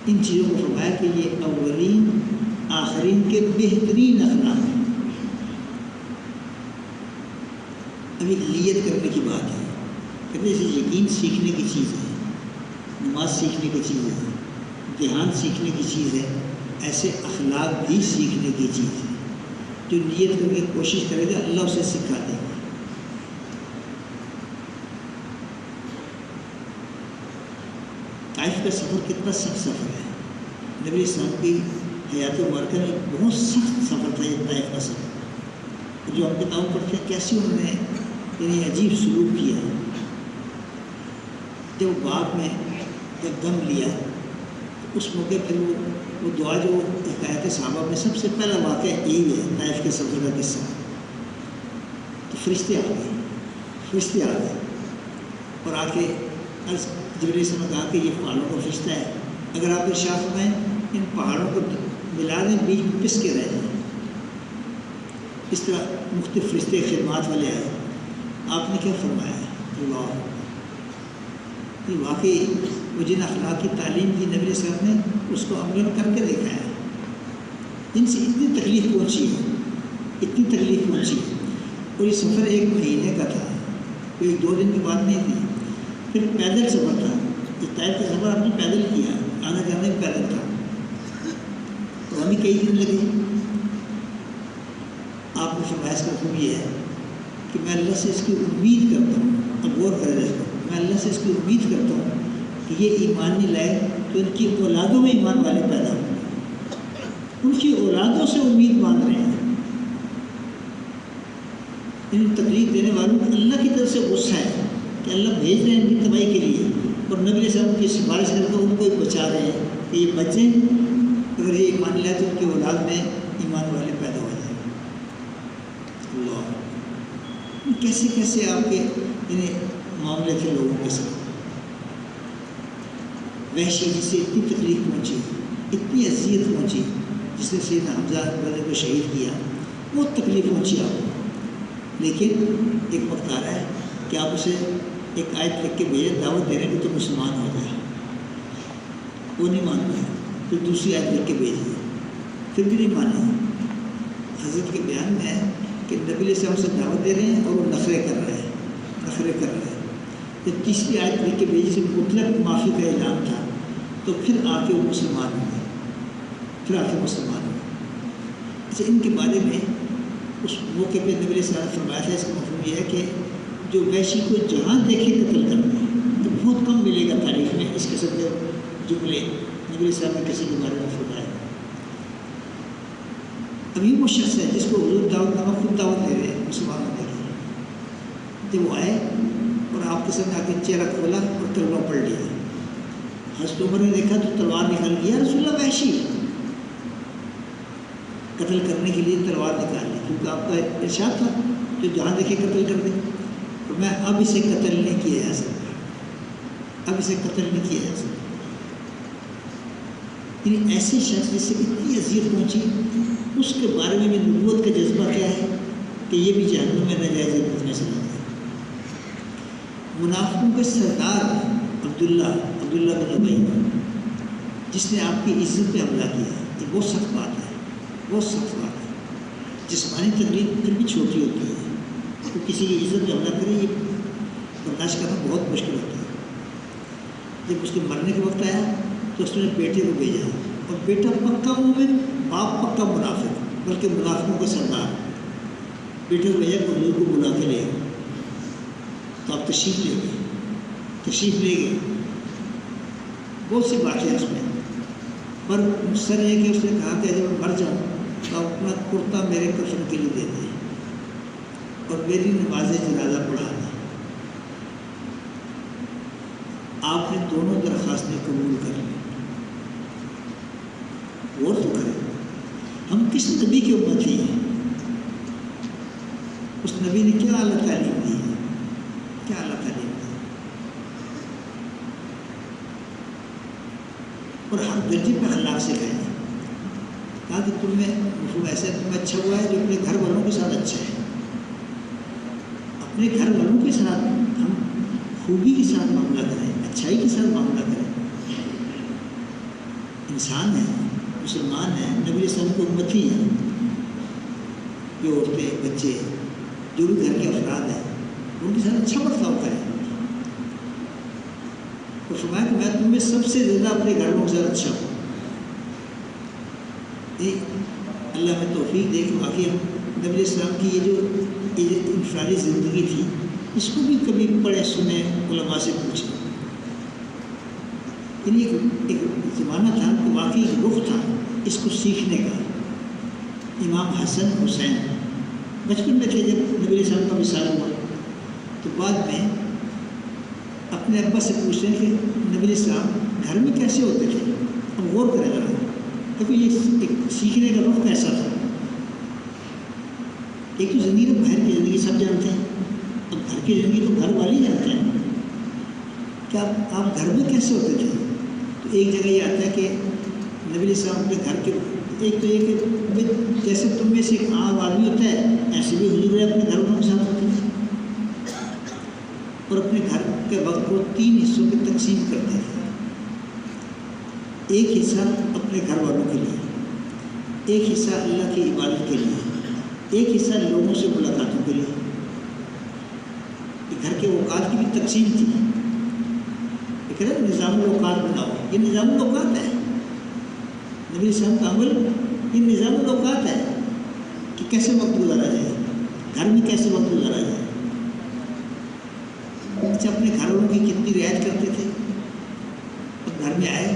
ان چیزوں کو فرمایا کہ یہ اولین آخرین کے بہترین اخلاق ہیں۔ اب ایک نیت کرنے کی بات ہے، کہتے ہیں یقین سیکھنے کی چیز ہے، نماز سیکھنے کی چیز ہے، دھیان سیکھنے کی چیز ہے، ایسے اخلاق بھی سیکھنے کی چیز ہے۔ جو نیت کر کے کوشش کرے گا اللہ اسے سکھا دے گا۔ طائف کا سفر کتنا سخت سفر ہے. نبی السلام کی حیات مبارکہ میں بہت سخت سفر تھا یہ طائف کا سفر. جو ہم کتابوں پڑھتے ہیں کیسے انہوں نے یعنی عجیب سلوک کیا. جب باغ میں جب دم لیا اس موقع پھر وہ دعا جو حکایت صحابہ میں سب سے پہلا واقعہ یہی ہے طائف کے سفر کا قصہ. تو فرشتے آ گئے اور آ کے جبریل سے کہا کہ یہ پہاڑوں کا فرشتہ ہے, اگر آپ ارشاد فرمائیں ان پہاڑوں کو ملا دیں, بیچ میں پس کے رہ جائیں. اس طرح مختلف فرشتے خدمات والے آئے. آپ نے کیا فرمایا ہے؟ اللہ, یہ واقعی وہ جن اخلاق کی تعلیم کی نبی صاحب نے اس کو عمل کر کے دیکھا ہے. ان سے اتنی تکلیف پہنچی اور یہ سفر 1 مہینے کا تھا, کوئی 2 دن کی بات نہیں تھی. پھر پیدل سفر تھا. یہ طائف کا سفر آپ نے پیدل کیا, آنا جانا بھی پیدل تھا, تو ہمیں کئی دن لگے. آپ نے فرمایا اس کا حکم یہ ہے کہ میں اللہ سے اس کی امید کرتا ہوں. اب غور کریں اس کو, میں اللہ سے اس کی امید کرتا ہوں کہ یہ ایمان نہیں لائے تو ان کی اولادوں میں ایمان والے پیدا ہوں. ان کی اولادوں سے امید باندھ رہے ہیں. ان تکلیف دینے والوں کو اللہ کی طرف سے غصہ ہے کہ اللہ بھیج رہے ہیں ان کی تباہی کے لیے, اور نبی علیہ السلام کی سفارش کر کے ان کو بچا رہے ہیں کہ یہ بچیں, اگر یہ ایمان لائے تو ان کی اولاد میں ایمان والے پیدا ہو جائیں. اللہ, کیسے کیسے آپ کے یعنی معاملے تھے لوگوں کے ساتھ. وحشی جس سے اتنی تکلیف پہنچی, اتنی اذیت پہنچی, جس نے سیدنا حمزہ رضی کو شہید کیا, بہت تکلیف پہنچی آپ کو. لیکن ایک وقت آ رہا ہے کہ آپ اسے ایک آیت لکھ کے بھیجیں, دعوت دے رہے کہ تو مسلمان ہو جائے. وہ نہیں مانتا ہے, پھر دوسری آیت لکھ کے بھیجیے, پھر بھی نہیں مانا. حضرت کے بیان میں ہے کہ نبی علیہ السلام سے دعوت دے رہے ہیں اور وہ نخرے کر رہے ہیں. جب تیسری آیت لکھ کے بھیجی سے مطلق معافی کا اعلان تھا, تو پھر آ کے وہ مسلمان ہوئے. اچھا, ان کے بارے میں اس موقع پہ نبی علیہ السلام نے فرمایا تھا, اس کا مفہوم یہ ہے کہ جو وحشی کو جہاں دیکھے قتل کرنا ہے, تو بہت کم ملے گا تاریخ میں اس قسم کے جملے نبی علیہ السلام نے کسی کے بارے میں فرمایا. ابھی وہ شخص ہے جس کو حضور دعوت نامہ خود دعوت دے رہے ہیں مسلمان ہونے کے لیے. جب وہ آئے اور آپ کے سامنے آ کے چہرہ کھولا اور تلوار پڑھ لیا. حضرت عمر نے دیکھا تو تلوار نکال لیا, رسول اللہ وحشی قتل کرنے کے لیے تلوار نکال لی, کیونکہ آپ کا ارشاد تھا جو جہاں دیکھے قتل کر دیں. تو میں اب اسے قتل نہیں کیا جا سکتا, یعنی ایسے شخص جس سے اتنی اذیت پہنچی, اس کے بارے میں بھی نبوت کا جذبہ کیا ہے کہ یہ بھی جہنم میں ناجائز میں سے لگتا ہے. منافقوں کے سردار عبداللہ بن ابی, جس نے آپ کی عزت پہ حملہ کیا, یہ بہت سخت بات ہے. جسمانی تکلیف پھر بھی چھوٹی ہوتی ہے, تو کسی کی عزت پہ حملہ کرے یہ برداشت کرنا بہت مشکل ہوتا ہے. جب اس کے مرنے کا وقت آیا تو اس نے بیٹے کو بھیجا, اور بیٹا پکا مومن, باپ پکا منافق, بلکہ منافقوں کا سردار. بیٹے کو بھیجا کہ حضور کو بلا کے لے آؤ. تو آپ تشریف لے گئے. بہت سی باتیں اس میں, پر مقصد یہ کہ اس نے کہا کہ جب میں مر جاؤں تو اپنا کرتا میرے کفن کے لیے دے دیں اور میری نماز جنازہ پڑھا دیں. آپ نے دونوں درخواستیں قبول کر لی. غور تو کریں, ہم کس نبی کی امتی ہیں, اس نبی نے کیا اعلیٰ تعلیم دی ہے, اور ہر درجے پہ اخلاق سے کہیں. کہا کہ تم میں مفہوم ایسا تمہیں اچھا ہوا ہے جو اپنے گھر والوں کے ساتھ اچھا ہے. اپنے گھر والوں کے ساتھ ہم خوبی کے ساتھ معاملہ کریں, اچھائی کے ساتھ معاملہ کریں. انسان ہے, مسلمان ہیں, نبی علیہ السلام کو امتی ہیں. یہ عورتیں, بچے, جو بھی گھر کے افراد ہیں, ان کے ساتھ اچھا برتاؤ کریں. اور فرمایا کہ میں تم میں سب سے زیادہ اپنے گھر والوں کے ساتھ اچھا ہوں. اللہ میں توفیق دے کہ واقعی نبی علیہ السلام کی یہ جو انفرادی زندگی تھی, اس کو بھی کبھی پڑھے سنے, علماء سے پوچھیں. یعنی ایک زمانہ تھا کہ واقعی ایک رخ تھا اس کو سیکھنے کا. امام حسن حسین بچپن میں تھے جب نبی علیہ السلام کا وصال ہوا، تو بعد میں اپنے ابا سے پوچھتے ہیں کہ نبی علیہ السلام گھر میں کیسے ہوتے تھے. اب غور کریں ذرا، دیکھو یہ ایک سیکھنے کا رخ کیسا تھا. ایک تو زندگی میں باہر کی زندگی سب جانتے ہیں، اب گھر کی زندگی تو گھر والے جانتے ہیں کہ آپ گھر میں کیسے ہوتے تھے. تو ایک جگہ یہ آتا ہے کہ نبی علیہ السلام اپنے گھر کے، ایک تو یہ کہ جیسے تم میں سے ایک عام آدمی ہوتا ہے ایسے بھی حضور اپنے گھر والوں کے ساتھ ہوتے تھے، اور اپنے گھر کے وقت کو 3 حصوں میں تقسیم کرتے تھے. ایک حصہ اپنے گھر والوں کے لیے، ایک حصہ اللہ کی عبادت کے لیے، ایک حصہ لوگوں سے ملاقاتوں کے لیے. گھر کے اوقات کی بھی تقسیم تھی. یہ کہتے ہیں نظام الاوقات بناؤ، یہ نظام الاوقات ہے. نبی صاحب کا عمل یہ نظام الاوقات ہے کہ کیسے وقت گزارا جائے، گھر میں کیسے وقت گزارا جائے. اچھا، اپنے گھر والوں کی کتنی رعایت کرتے تھے. اب گھر میں آئے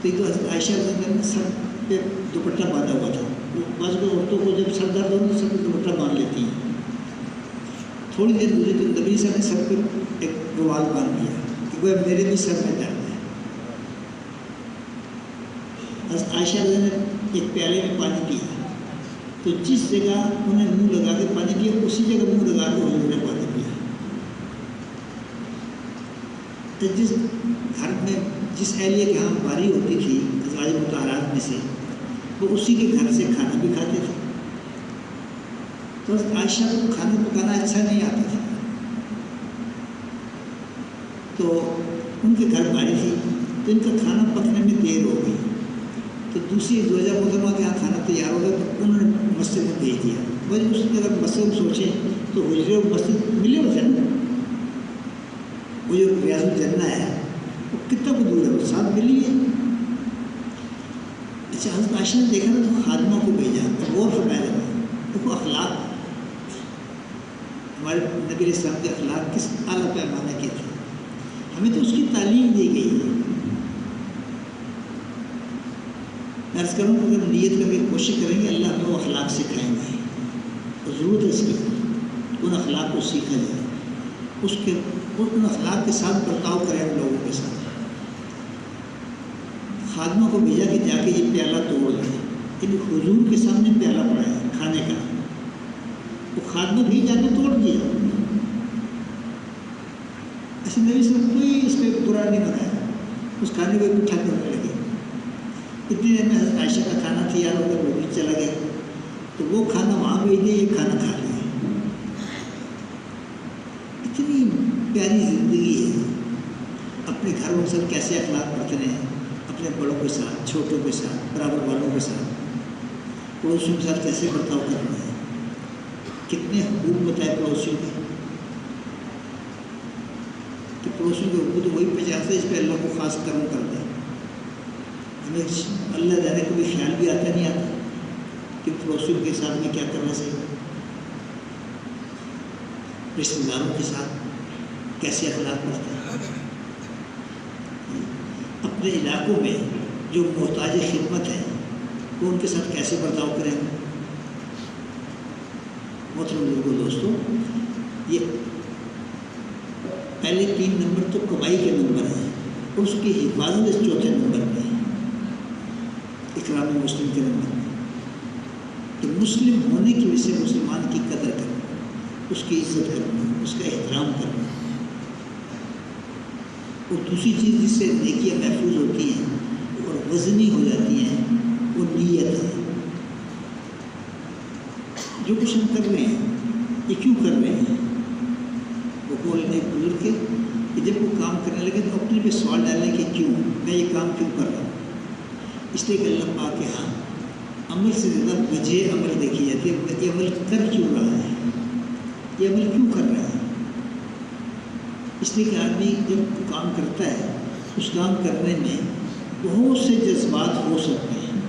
تو ایک تو حضرت عائشہ رضی اللہ عنہا نے سر پہ دوپٹہ باندھا ہوا تھا. بعض عورتوں کو جب سر درد ہو تو سر پہ دوپٹہ باندھ لیتی ہیں. تھوڑی دیر گزری تو نبی صاحب نے سر پہ ایک رومال باندھ دیا کہ وہ میرے بھی سر میں درد ہے. حضرت عائشہ رضی اللہ عنہا نے ایک پیالے میں پانی پیا تو جس جگہ انہوں نے منہ لگا کے پانی پیا اسی جگہ منہ لگا کے حضور نے پانی پیا. تو جس گھر میں جس اہلیہ کے ہاں باری ہوتی تھی ازواج مطہرات میں سے، وہ اسی کے گھر سے کھانا بھی کھاتے تھے. تو عائشہ کو کھانا پکانا اچھا نہیں آتا تھا، تو ان کے گھر باری تھی تو ان کا کھانا پکنے میں دیر ہو گئی. تو دوسری زوجہ محترمہ کے یہاں کھانا تیار ہو گیا تو انہوں نے مسجد میں بھیج دیا. بھائی اس نے اگر مسجد سوچیں تو حجرے و مسجد ملے ہوتے ہیں نا، وہ جو ریاض الجنہ ہے وہ کتنا کو دور ہے، وہ ساتھ ملی ہے. اچھا، حضرت عائشہ نے دیکھا نا تو خادمہ کو بھیجا. غور فرمایا جاتا دیکھو اخلاق، ہمارے نبی علیہ السلام کے اخلاق کس اعلیٰ پیمانے کے تھے. ہمیں تو اس کی تعلیم دی گئی ہے. عرض کروں کہ اگر نیت کر کے کوشش کریں گے اللہ ہمیں وہ اخلاق سکھائیں گے. ضرورت ہے اس کی ان اخلاق کو سیکھا جائے، ان اخلاق کے ساتھ برتاؤ کریں ہم لوگوں کے ساتھ. خادمہ کو بھیجا کہ جا کے یہ پیالہ توڑ دیں، یعنی حضور کے سامنے پیالہ پڑا ہے کھانے کا. وہ خادمہ بھی جا کے توڑ دیا. ایسے نبی صلی اللہ علیہ وسلم کوئی اس پہ برا نہیں بنایا، اس کھانے کو میٹھا کرنے لگے. اتنی دیر میں حضرت عائشہ کا کھانا تیار ہو کر وہ بھی چلا گیا. تو وہ کھانا وہاں بھیج دیا، یہ کھانا کھا لیا. اتنی پیاری زندگی ہے. اپنے گھر والوں سے کیسے اخلاق برتنے ہیں، اپنے بڑوں کے ساتھ، چھوٹوں کے ساتھ، برابر والوں کے ساتھ، پڑوسیوں کے ساتھ کیسے برتاؤ کرنا ہے. کتنے حقوق بتائے پڑوسیوں کے کہ پڑوسیوں کے حقوق تو وہی پہچانتے ہیں اس پہ اللہ کو خاص کرم کر دیں. ہمیں اللہ جانے کو بھی خیال بھی آتا نہیں آتا کہ پڑوسیوں کے ساتھ میں کیا کرنا چاہیے، رشتہ داروں کے ساتھ کیسے اخلاق برتیں. اپنے علاقوں میں جو محتاج خدمت ہے وہ ان کے ساتھ کیسے برتاؤ کریں. محترم لوگوں دوستوں، یہ پہلے 3 نمبر تو کمائی کے نمبر ہیں اور اس کی حفاظت اس چوتھے نمبر میں ہے، اکرام مسلم کے نمبر میں، کہ مسلم ہونے کی وجہ سے مسلمان کی قدر کرنا، اس کی عزت کرنا، اس کا احترام کرنا. اور دوسری چیز جس سے نیکیاں محفوظ ہوتی ہیں اور وزنی ہو جاتی ہیں وہ نیت ہے. جو کچھ ہم کر رہے ہیں یہ کیوں کر رہے ہیں. وہ بولنے بزرگ کے کہ جب وہ کام کرنے لگے تو اپنے پہ سوال ڈالیں کہ کیوں میں یہ کام کیوں کر رہا ہوں. اس لیے کہ اللہ پاک کے ہاں عمل سے زیادہ وجہ عمل دیکھی جاتی ہے. یہ عمل کر کیوں رہا ہے، یہ عمل کیوں کر رہا ہے. اس لیے کہ آدمی جب کام کرتا ہے اس کام کرنے میں بہت سے جذبات ہو سکتے ہیں،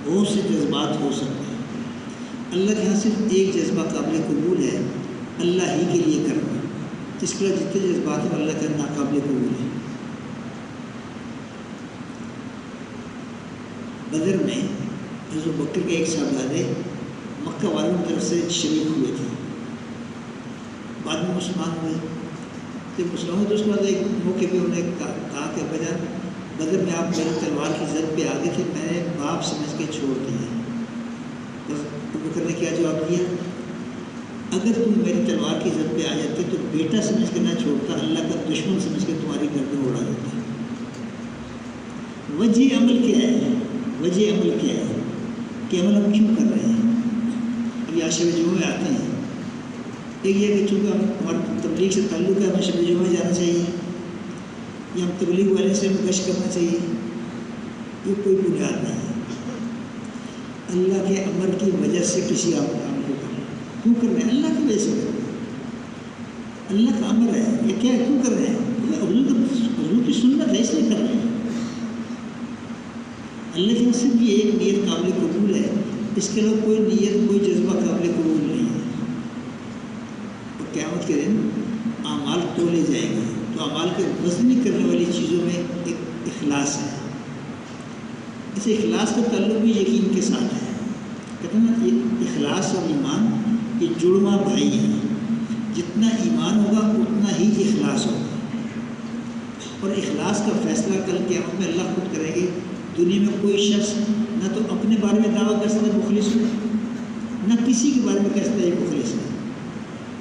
بہت سے جذبات ہو سکتے ہیں. اللہ کے یہاں صرف ایک جذبہ قابل قبول ہے، اللہ ہی کے لیے کرنا. اس کے جتنے جذبات ہیں اللہ کے ناقابل قبول ہیں. بدر میں حضرت بکر کے ایک صاحبزادے مکہ والوں کی طرف سے شریک ہوئے تھے، بعد میں مسلمان ہوئے۔ جب مسلمان ہوئے تو اس کے بعد ایک موقع پہ انہوں نے کہا کہ ابا جان بدر میں آپ میری تلوار کی زد پہ آگے تھے، میں نے باپ سمجھ کے چھوڑ دیا۔ ابو بکر نے کیا جواب دیا؟ اگر تم میری تلوار کی زد پہ آ جاتے تو بیٹا سمجھ کے نہ چھوڑتا، اللہ کا دشمن سمجھ کے تمہاری گردن اڑا دیتا۔ وجہ عمل کیا ہے؟ وجہ عمل کیا ہے کہ عمل ہم کیوں کر رہے ہیں؟ ابھی آج شب جمعہ میں آتے ہیں، ایک یہ کہ چونکہ ہمارا تبلیغ سے تعلق ہے، ہمیں شب جمعہ میں جانا چاہیے یا ہم تبلیغ والے سے ہمیں گشت کرنا چاہیے، یہ کوئی بنیاد نہیں ہے۔ اللہ کے امر کی وجہ سے کسی کام کو کرنا، کیوں کر رہے ہیں؟ اللہ کی وجہ سے کر رہے ہیں، اللہ کا امر ہے، یہ کیا ہے؟ کیوں کر رہے ہیں؟ حضور کی سنت ہے، اس لیے کر رہے ہیں۔ اللہ کی صرف یہ ایک نیت قابل قبول ہے، اس کے علاوہ کوئی نیت کوئی جذبہ قابل قبول نہیں ہے۔ اور قیامت کے دن اعمال تولے جائیں گے تو اعمال کے وزنی کرنے والی چیزوں میں ایک اخلاص ہے۔ اس اخلاص کا تعلق بھی یقین کے ساتھ ہے۔ کہتے ہیں نا یہ اخلاص اور ایمان یہ جڑواں بھائی ہیں، جتنا ایمان ہوگا اتنا ہی اخلاص ہوگا، اور اخلاص کا فیصلہ کل قیامت میں اللہ خود کریں گے۔ دنیا میں کوئی شخص نہ تو اپنے بارے میں دعویٰ کر سکتا ہے مخلص ہو، نہ کسی کے بارے میں کہہ سکتا ہے یہ مخلص ہے۔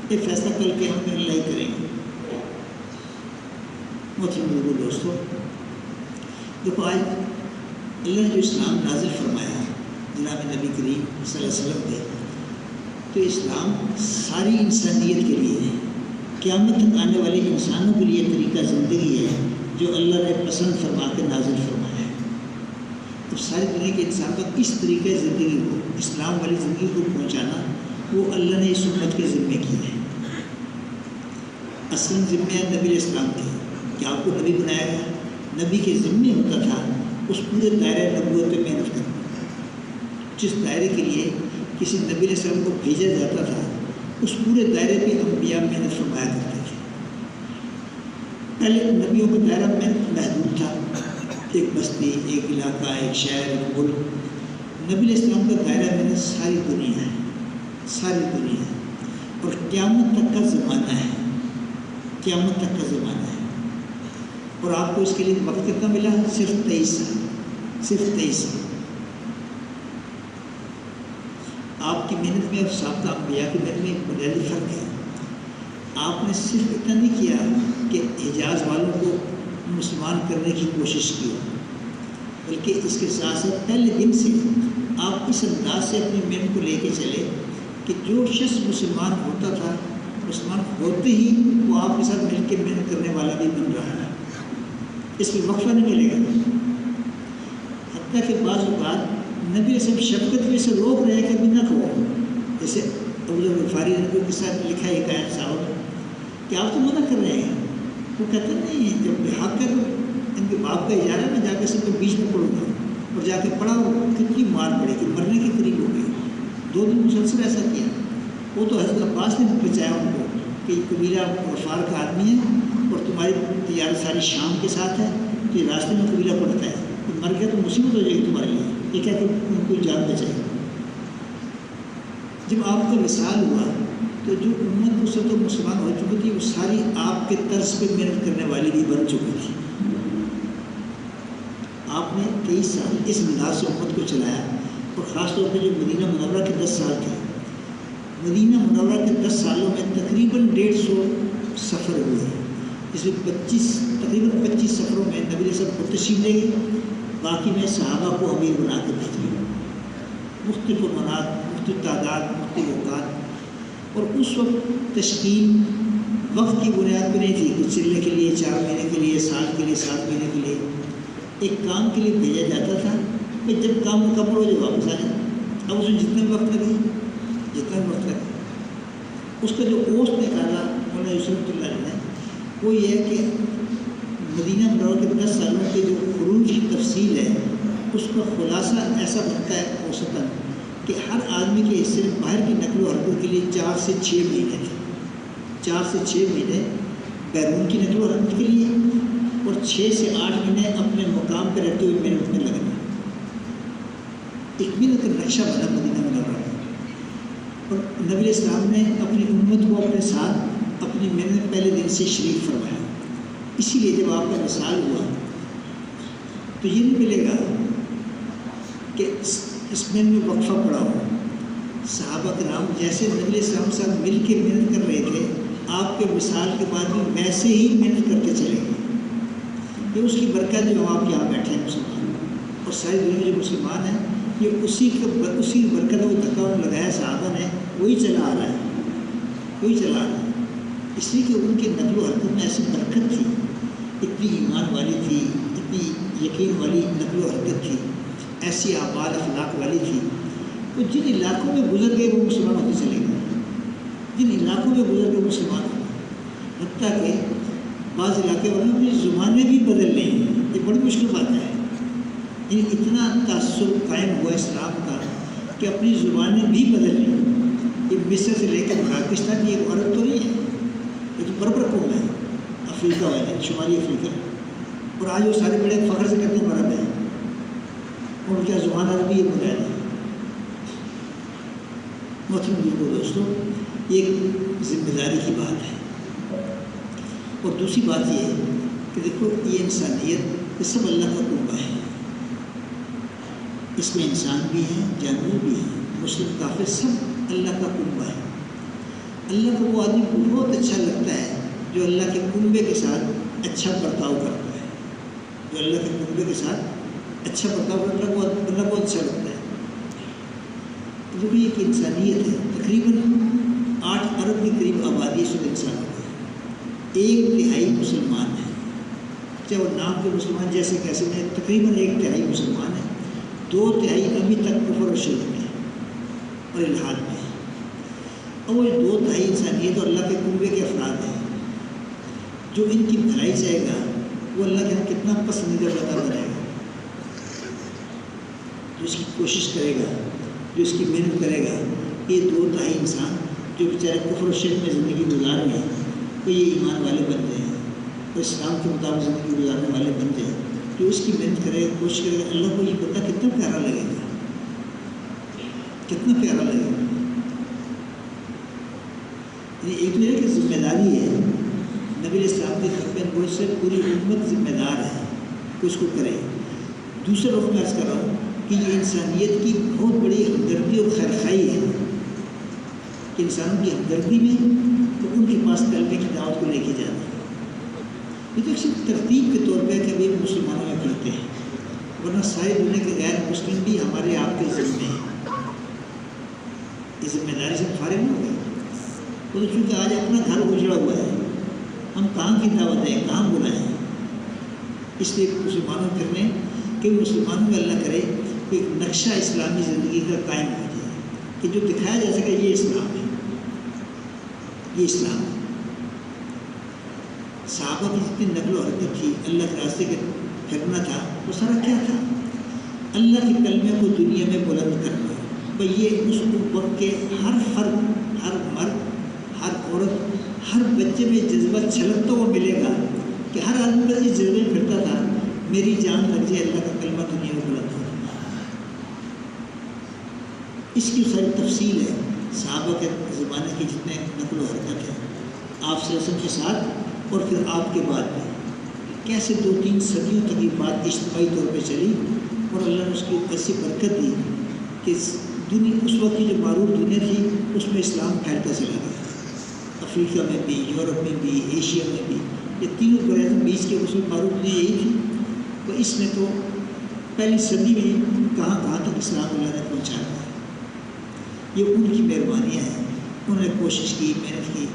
یہ فیصلہ کل قیامت میں اللہ ہی کریں گے۔ محترم دوستو، دیکھو آج اللہ نے جو اسلام نازل فرمایا جناب نبی کریم صلی اللہ علیہ وسلم پہ، تو اسلام ساری انسانیت کے لیے ہے، قیامت تک آنے والے انسانوں کے لیے طریقہ زندگی ہے جو اللہ نے پسند فرما کے نازل فرمایا ہے۔ تو ساری دنیا کے انسان تک اس طریقے زندگی کو، اسلام والی زندگی کو پہنچانا وہ اللہ نے اس امت کے ذمے کی ہے۔ اصل ذمہ ہے نبی علیہ السلام کی کہ آپ کو نبی بنایا گیا، نبی کے ذمے ہوتا تھا اس پورے دائرۂ نبوت میں محنت کرنا۔ جس دائرے کے لیے کسی نبی علیہ السلام کو بھیجا جاتا تھا اس پورے دائرے پہ انبیاء محنت فرمایا کرتے تھے۔ پہلے نبیوں کا دائرہ محدود تھا، ایک بستی، ایک علاقہ، ایک شہر، ایک ملک۔ نبی علیہ السلام کا دائرہ محنت ساری دنیا ہے، ساری دنیا ہے، اور قیامت تک کا زمانہ ہے، قیامت تک کا زمانہ ہے۔ اور آپ کو اس کے لیے وقت کتنا ملا؟ صرف 23 سال، صرف 23 سال۔ آپ کی محنت میں اور سابقہ انبیاء کی محنت میں ایک بنیادی فرق ہے۔ آپ نے صرف اتنا نہیں کیا کہ حجاز والوں کو مسلمان کرنے کی کوشش کی، بلکہ اس کے ساتھ ساتھ پہلے دن سے آپ اس انداز سے اپنی محنت کو لے کے چلے کہ جو شخص مسلمان ہوتا تھا، مسلمان ہوتے ہی وہ آپ کے ساتھ مل کے محنت کرنے والا بھی بن رہا ہے، اس میں وقفہ نہیں ملے گا۔ حتیٰ کہ بعض اوقات نبی صاحب شفقت میں سے روک رہے ہیں کہ ابھی نہ کہو، جیسے ابوذر غفاری نے کے ساتھ لکھا ہے حکایت صاحب کہ آپ تو منع کر رہے ہیں، وہ کہتے نہیں جب حق ہے تو ان کے باپ کا اجارہ میں جا کے سب کے بیچ میں پڑوں گا، اور جا کے پڑھا وہ کتنی مار پڑے کہ مرنے کے قریب ہو گئی، 2 دن مسلسل ایسا کیا۔ وہ تو حضرت عباس نے بچایا ان کو کہ قبیلہ غفار کا آدمی ہے اور تمہاری تجارت ساری شام کے ساتھ ہے، تو یہ راستے میں قبیلہ پڑتا ہے، تو مر گیا تو مصیبت ہو جائے گی تمہارے لیے، یہ کہہ کے ان کو جان بچائے۔ جب آپ کا وصال ہوا تو جو امت اس وقت مسلمان ہو چکی تھی وہ ساری آپ کے طرز پہ محنت کرنے والی بھی بن چکی تھی۔ آپ نے 23 سال اس انداز سے امت کو چلایا، اور خاص طور پہ جو مدینہ منورہ کے 10 سال تھے، مدینہ منورہ کے 10 سالوں میں تقریباً 150 سفر ہوئے، جس میں تقریباً 25 سفروں میں نبی علیہ السلام کو تشریف لے گئے، باقی میں صحابہ کو امیر بنا کے بھیج گئے، مختلف عنوانات، مختلف تعداد، مختلف اوقات۔ اور اس وقت تشکیل وقت کی بنیاد پہ نہیں تھی کہ چلنے کے لیے 4 مہینے کے لیے، سال کے لیے، 7 مہینے کے لیے، ایک کام کے لیے بھیجا جاتا تھا کہ جب کام مکمل ہو جائے واپس آ جائے۔ اب اس میں جتنے وقت لگے، اس کا جو اوسط نکالا مولانا یوسف اللہ علیہ نے، وہ یہ ہے کہ مدینہ منورہ کے 10 سالوں کے جو خروج کی تفصیل ہے اس کا خلاصہ ایسا بنتا ہے اوسطاً کہ ہر آدمی کے حصے میں باہر کی نقل و حرکت کے لیے 4 سے 6 مہینے تھے، 4 سے 6 مہینے بیرون کی نقل و حرکت کے لیے، اور 6 سے 8 مہینے اپنے مقام پہ رہتے ہوئے محنت میں لگنا۔ ایک ملت کا نقشہ بنا مدینہ منورہ میں، اور نبی علیہ السلام نے اپنی امت کو اپنے ساتھ اپنی محنت پہلے دن سے شریک فرمایا۔ اسی لیے جب آپ کا وصال ہوا تو یہ نہیں ملے گا کہ اس میں وقفہ پڑا ہو۔ صحابہ کرام جیسے نبی علیہ السلام سے مل کے محنت کر رہے تھے، آپ کے وصال کے بعد بھی ویسے ہی محنت کرتے چلے گئے۔ یہ اس کی برکت جو آپ یہاں بیٹھے ہیں مسلمان، اور ساری دنیا میں جو مسلمان ہیں، یہ اسی برکت کو دھکا لگایا صحابہ نے، وہی چلا آ رہا ہے، وہی چلا آ رہا ہے۔ اس لیے کہ ان کے نقل و حرکت میں ایسی برکت تھی، اتنی ایمان والی تھی، اتنی یقین والی نقل و حرکت تھی، ایسی اعمال اخلاق والی تھی۔ تو جن علاقوں میں گزر گئے وہ مسلمان ہوتے چلے گئے، جن علاقوں میں گزر گئے مسلمان ہوتے، حتیٰ کہ بعض علاقے والوں میں زبانیں بھی بدل رہی ہیں۔ یہ بڑی مشکل بات ہے، یعنی اتنا تعصب قائم ہوا اسلام کا کہ اپنی زبانیں بھی بدل رہی ہیں۔ یہ مصر سے لے کر پاکستان کی ایک عورت تو نہیں ہے، یہ تو بربر قوم ہے، افریقہ والے، شمالی افریقہ، اور آج وہ سارے بڑے فخر سے کرتے مرد ہیں، ان کا زبان عربی ہے بولا ہے۔ محترم بالکل دوستوں، ایک ذمہ داری کی بات ہے، اور دوسری بات یہ ہے کہ دیکھو یہ انسانیت یہ سب اللہ کا قربہ ہے، اس میں انسان بھی ہیں، جانور بھی ہیں، مسلم کافر سب اللہ کا قربہ ہے۔ اللہ کو وہ آدمی بہت اچھا لگتا ہے جو اللہ کے قربے کے ساتھ اچھا برتاؤ کرتا ہے، جو اللہ کے قربے کے ساتھ اچھا برتاؤ کرتا ہے وہ اللہ کو اچھا لگتا ہے۔ جو یہ ایک انسانیت ہے، تقریباً 8 ارب کے قریب آبادی سے انسان ہوتا ہے، 1/3 مسلمان ہیں، چاہے وہ نام کے مسلمان جیسے کیسے ہیں، تقریباً 1/3 مسلمان ہیں، 2/3 ابھی تک کفر و شرک میں اور الحاد میں ہے، اور وہ 2/3 انسانیت اور اللہ کے قربے کے افراد ہیں۔ جو ان کی بھلائی چاہے گا وہ اللہ کے ہم کتنا پسندیدہ بتا بنائے گا، جو اس کی کوشش کرے گا، جو اس کی محنت کرے گا۔ یہ 2/3 انسان جو بیچارے کفر و شرک میں زندگی گزار رہے ہیں، وہ یہ ایمان والے بنتے ہیں، وہ اسلام کے مطابق زندگی گزارنے والے بنتے ہیں۔ جو اس کی محنت کرے گا، کوشش کرے گا، اللہ کو یہ پتہ کتنا پیارا لگے گا، کتنا پیارا لگے گا۔ ایک میرے کی ذمہ داری ہے، نبی علیہ السلام کی ختم نبوت سے پوری امت ذمہ دار ہے کہ اس کو کرے۔ دوسرے رخ میں عرض کر رہا ہوں کہ یہ انسانیت کی بہت بڑی ہمدردی اور خیرخواہی ہے کہ انسانوں کی ہمدردی میں تو ان کے پاس کلمے کی دعوت کو لے کے جانا ہے۔ یہ تو صرف ترتیب کے طور پہ کہ ابھی مسلمانوں میں پڑھتے ہیں، ورنہ ساری دنیا کے غیر مسلم بھی ہمارے آپ کے ذمے ہیں۔ یہ ذمہ داری سے فارغ نہیں ہو گئے، وہ تو چونکہ آج اپنا گھر اجڑا ہوا ہے، ہم کہاں کی دعوت دیں، کہاں بلائیں۔ اس لیے مسلمانوں کرنے کہ مسلمانوں میں اللہ کرے کہ ایک نقشہ اسلامی زندگی کا قائم ہو جائے کہ جو دکھایا جا سکے یہ اسلام ہے، یہ اسلام ہے۔ صحابہ کی جتنی نقل و حرکت تھی، اللہ کے راستے کے پھرنا تھا، وہ سارا کیا تھا؟ اللہ کے کلمے کو دنیا میں بلند کرنا۔ بھئی یہ اس وقت کے ہر فرد، ہر مرد، ہر عورت، ہر بچے میں جذبہ چھلکتا ہوا ملے گا کہ ہر آدمی کا اس جذبے میں پھرتا تھا میری جان لگ جائے اللہ کا کلمہ دنیا میں بلند ہو۔ اس کی ساری تفصیل ہے صحابہ کے زمانے کی جتنے نقل و حرکت ہے، آپ صلی اللہ علیہ وسلم کے ساتھ اور پھر آپ کے بعد میں کیسے 2-3 صدیوں تک یہ بات اجتماعی طور پہ چلی، اور اللہ نے اس کی ایسی برکت دی کہ دنیا اس وقت کی جو معروف دنیا تھی اس میں اسلام پھیلتا چلا گیا۔ افریقہ میں بھی، یورپ میں بھی، ایشیا میں بھی، یہ تینوں برعظم بیچ کے اس میں معروف دنیا یہی تھی۔ تو اس نے تو پہلی صدی میں کہاں کہاں تک اسلام اللہ نے پہنچا دیا۔ یہ ان کی مہربانیاں ہیں، انہوں نے کوشش کی، محنت کی،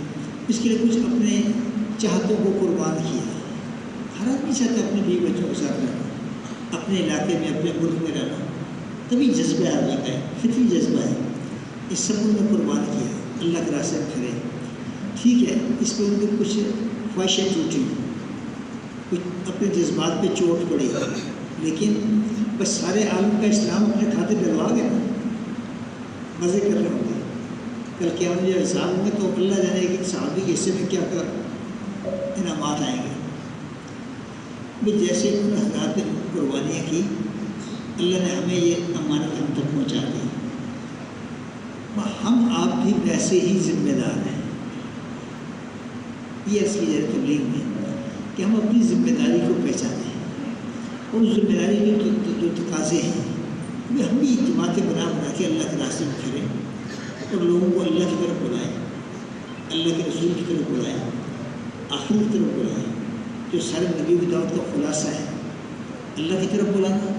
اس کے لیے کچھ اپنے چاہتوں کو قربان کیا۔ ہر آدمی چاہتا ہے اپنے بیوی بچوں کے ساتھ رہنا، اپنے علاقے میں، اپنے ملک میں رہنا، تبھی جذبہ آدمی کا ہے، فطری جذبہ ہے۔ اس سب کو انہوں نے قربان کیا، اللہ کے راستے میں پھرے۔ ٹھیک ہے، اس پہ ان کی کچھ خواہشیں ٹوٹی، کچھ اپنے جذبات پہ چوٹ پڑی، لیکن بس سارے عالم کا اسلام اپنے کھاتے ڈلوا گیا، مزے کر رہے ہوں گے۔ کل قیامت میں جب حساب ہوں گے تو اللہ جانے کہ صحابی کے حصے میں کیا کیا انعامات آئیں گے۔ جیسے انہوں نے حضرات نے قربانیاں کی، اللہ نے ہمیں یہ امانت ہم تک پہنچا دی، ہم آپ بھی ویسے ہی ذمہ دار ہیں۔ یہ اس کی تبلیغ میں کہ ہم اپنی ذمہ داری کو پہچانیں اور اس ذمہ داری کے جو تقاضے ہیں وہ ہم بھی جماعتیں بنا کے اللہ کے راستے میں پھریں اور لوگوں کو اللہ کی طرف بلائیں، اللہ کے رسول کی طرف بلائیں، آخرت کی طرف بلائیں، جو سارے نبی کی دعوت کا خلاصہ ہے، اللہ کی طرف بلانا،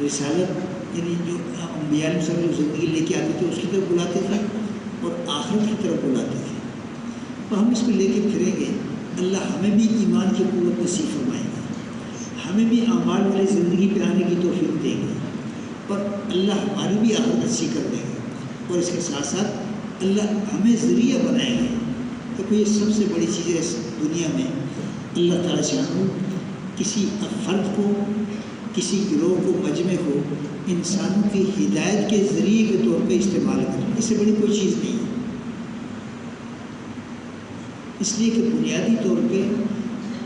رسالت یعنی جو انبیاء علیہ السلام جو زندگی لے کے آتے تھے اس کی طرف بلاتے تھے اور آخرت کی طرف بلاتے تھے۔ تو ہم اس کو لے کے پھریں گے، اللہ ہمیں بھی ایمان کی قوت نصیب فرمائے گا، ہمیں بھی اعمال والی زندگی پہ آنے کی توفیق دے گا اور اللہ ہماری بھی آخرت اچھی کر دے گا، اور اس کے ساتھ ساتھ اللہ ہمیں ذریعہ بنائیں گے۔ تو یہ سب سے بڑی چیز ہے اس دنیا میں، اللہ تعالیٰ سے ہم کسی فرد کو، کسی گروہ کو، مجمع کو انسانوں کی ہدایت کے ذریعے کے طور پہ استعمال کریں، اس سے بڑی کوئی چیز نہیں ہے۔ اس لیے کہ بنیادی طور پہ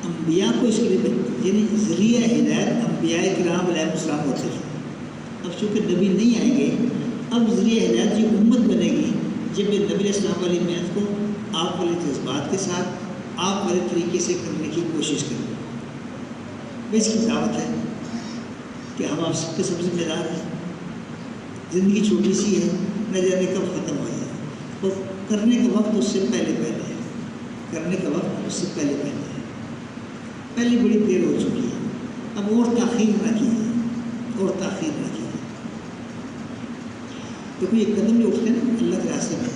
انبیاء کو اس کے لیے یعنی ذریعہ ہدایت انبیاء کرام علیہ السلام ہوتے ہیں۔ اب چونکہ نبی نہیں آئیں گے، اب ذریعہ ہدایت کی امت بنے گی جب یہ نبی علیہ السلام والی محنت کو آپ والے جذبات کے ساتھ آپ والے طریقے سے کرنے کی کوشش کریں۔ اس کی دعوت ہے کہ ہم آپ سب کے سب ذمہ دار ہیں۔ زندگی چھوٹی سی ہے، نہ جانے کب ختم ہو جائے، اور کرنے کا وقت اس سے پہلے ہے، کرنے کا وقت اس سے پہلے ہے۔ پہلے بڑی دیر ہو چکی ہے، اب اور تاخیر نہ کیجیے، اور تاخیر نہ کیجیے۔ دیکھو یہ قدم جو اٹھتے ہیں نا اللہ کے راستے میں،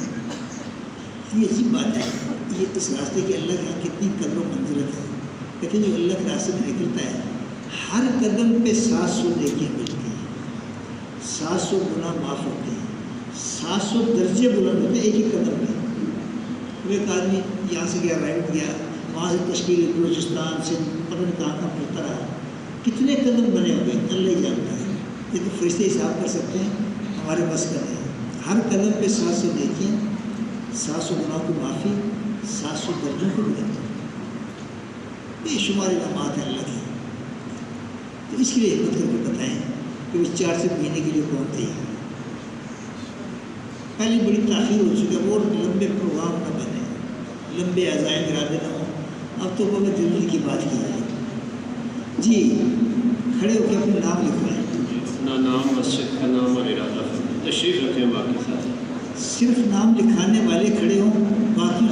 یہ عجیب بات ہے، یہ اس راستے کی اللہ کے یہاں کتنی قدر و منزلت ہے۔ کہتے ہیں جو اللہ کے راستے میں نکلتا ہے ہر قدم پہ 700 نیکیاں ملتی ہیں، 700 گناہ معاف ہوتے ہیں، 700 درجے بلند ہوتے ہیں ایک ایک قدم پہ۔ ایک آدمی یہاں سے گیا، رائٹ گیا، وہاں سے تشکیل بلوچستان سے پتہ نہیں کہاں پھرتا رہا، کتنے قدم بنے ہوئے اللہ ہی جانتا ہے۔ یہ تو فرشتے حساب کر سکتے ہیں، ہمارے بس کا نہیں۔ ہر قدم پہ 700 نیکیاں، 700 گناہ کی معافی، 700 درجوں کو بلند، بے شمار علامات ہیں اللہ کی۔ تو اس کے لیے حکمت کر کے بتائیں کہ وہ 4 سے مہینے کے لیے کون تیار ہے۔ پہلے بڑی تاخیر ہو چکی ہے، اور لمبے پروگرام نہ بنے، لمبے عزائم ارادے نہ ہوں، اب تو وہ میں دل کی بات کی جائے۔ جی کھڑے ہو کے اپنے نام لکھوائیں، اپنا نام، مسجد کا نام اور ارادہ تشریف رکھیں، باقی ساتھ صرف نام لکھانے والے کھڑے ہوں، باقی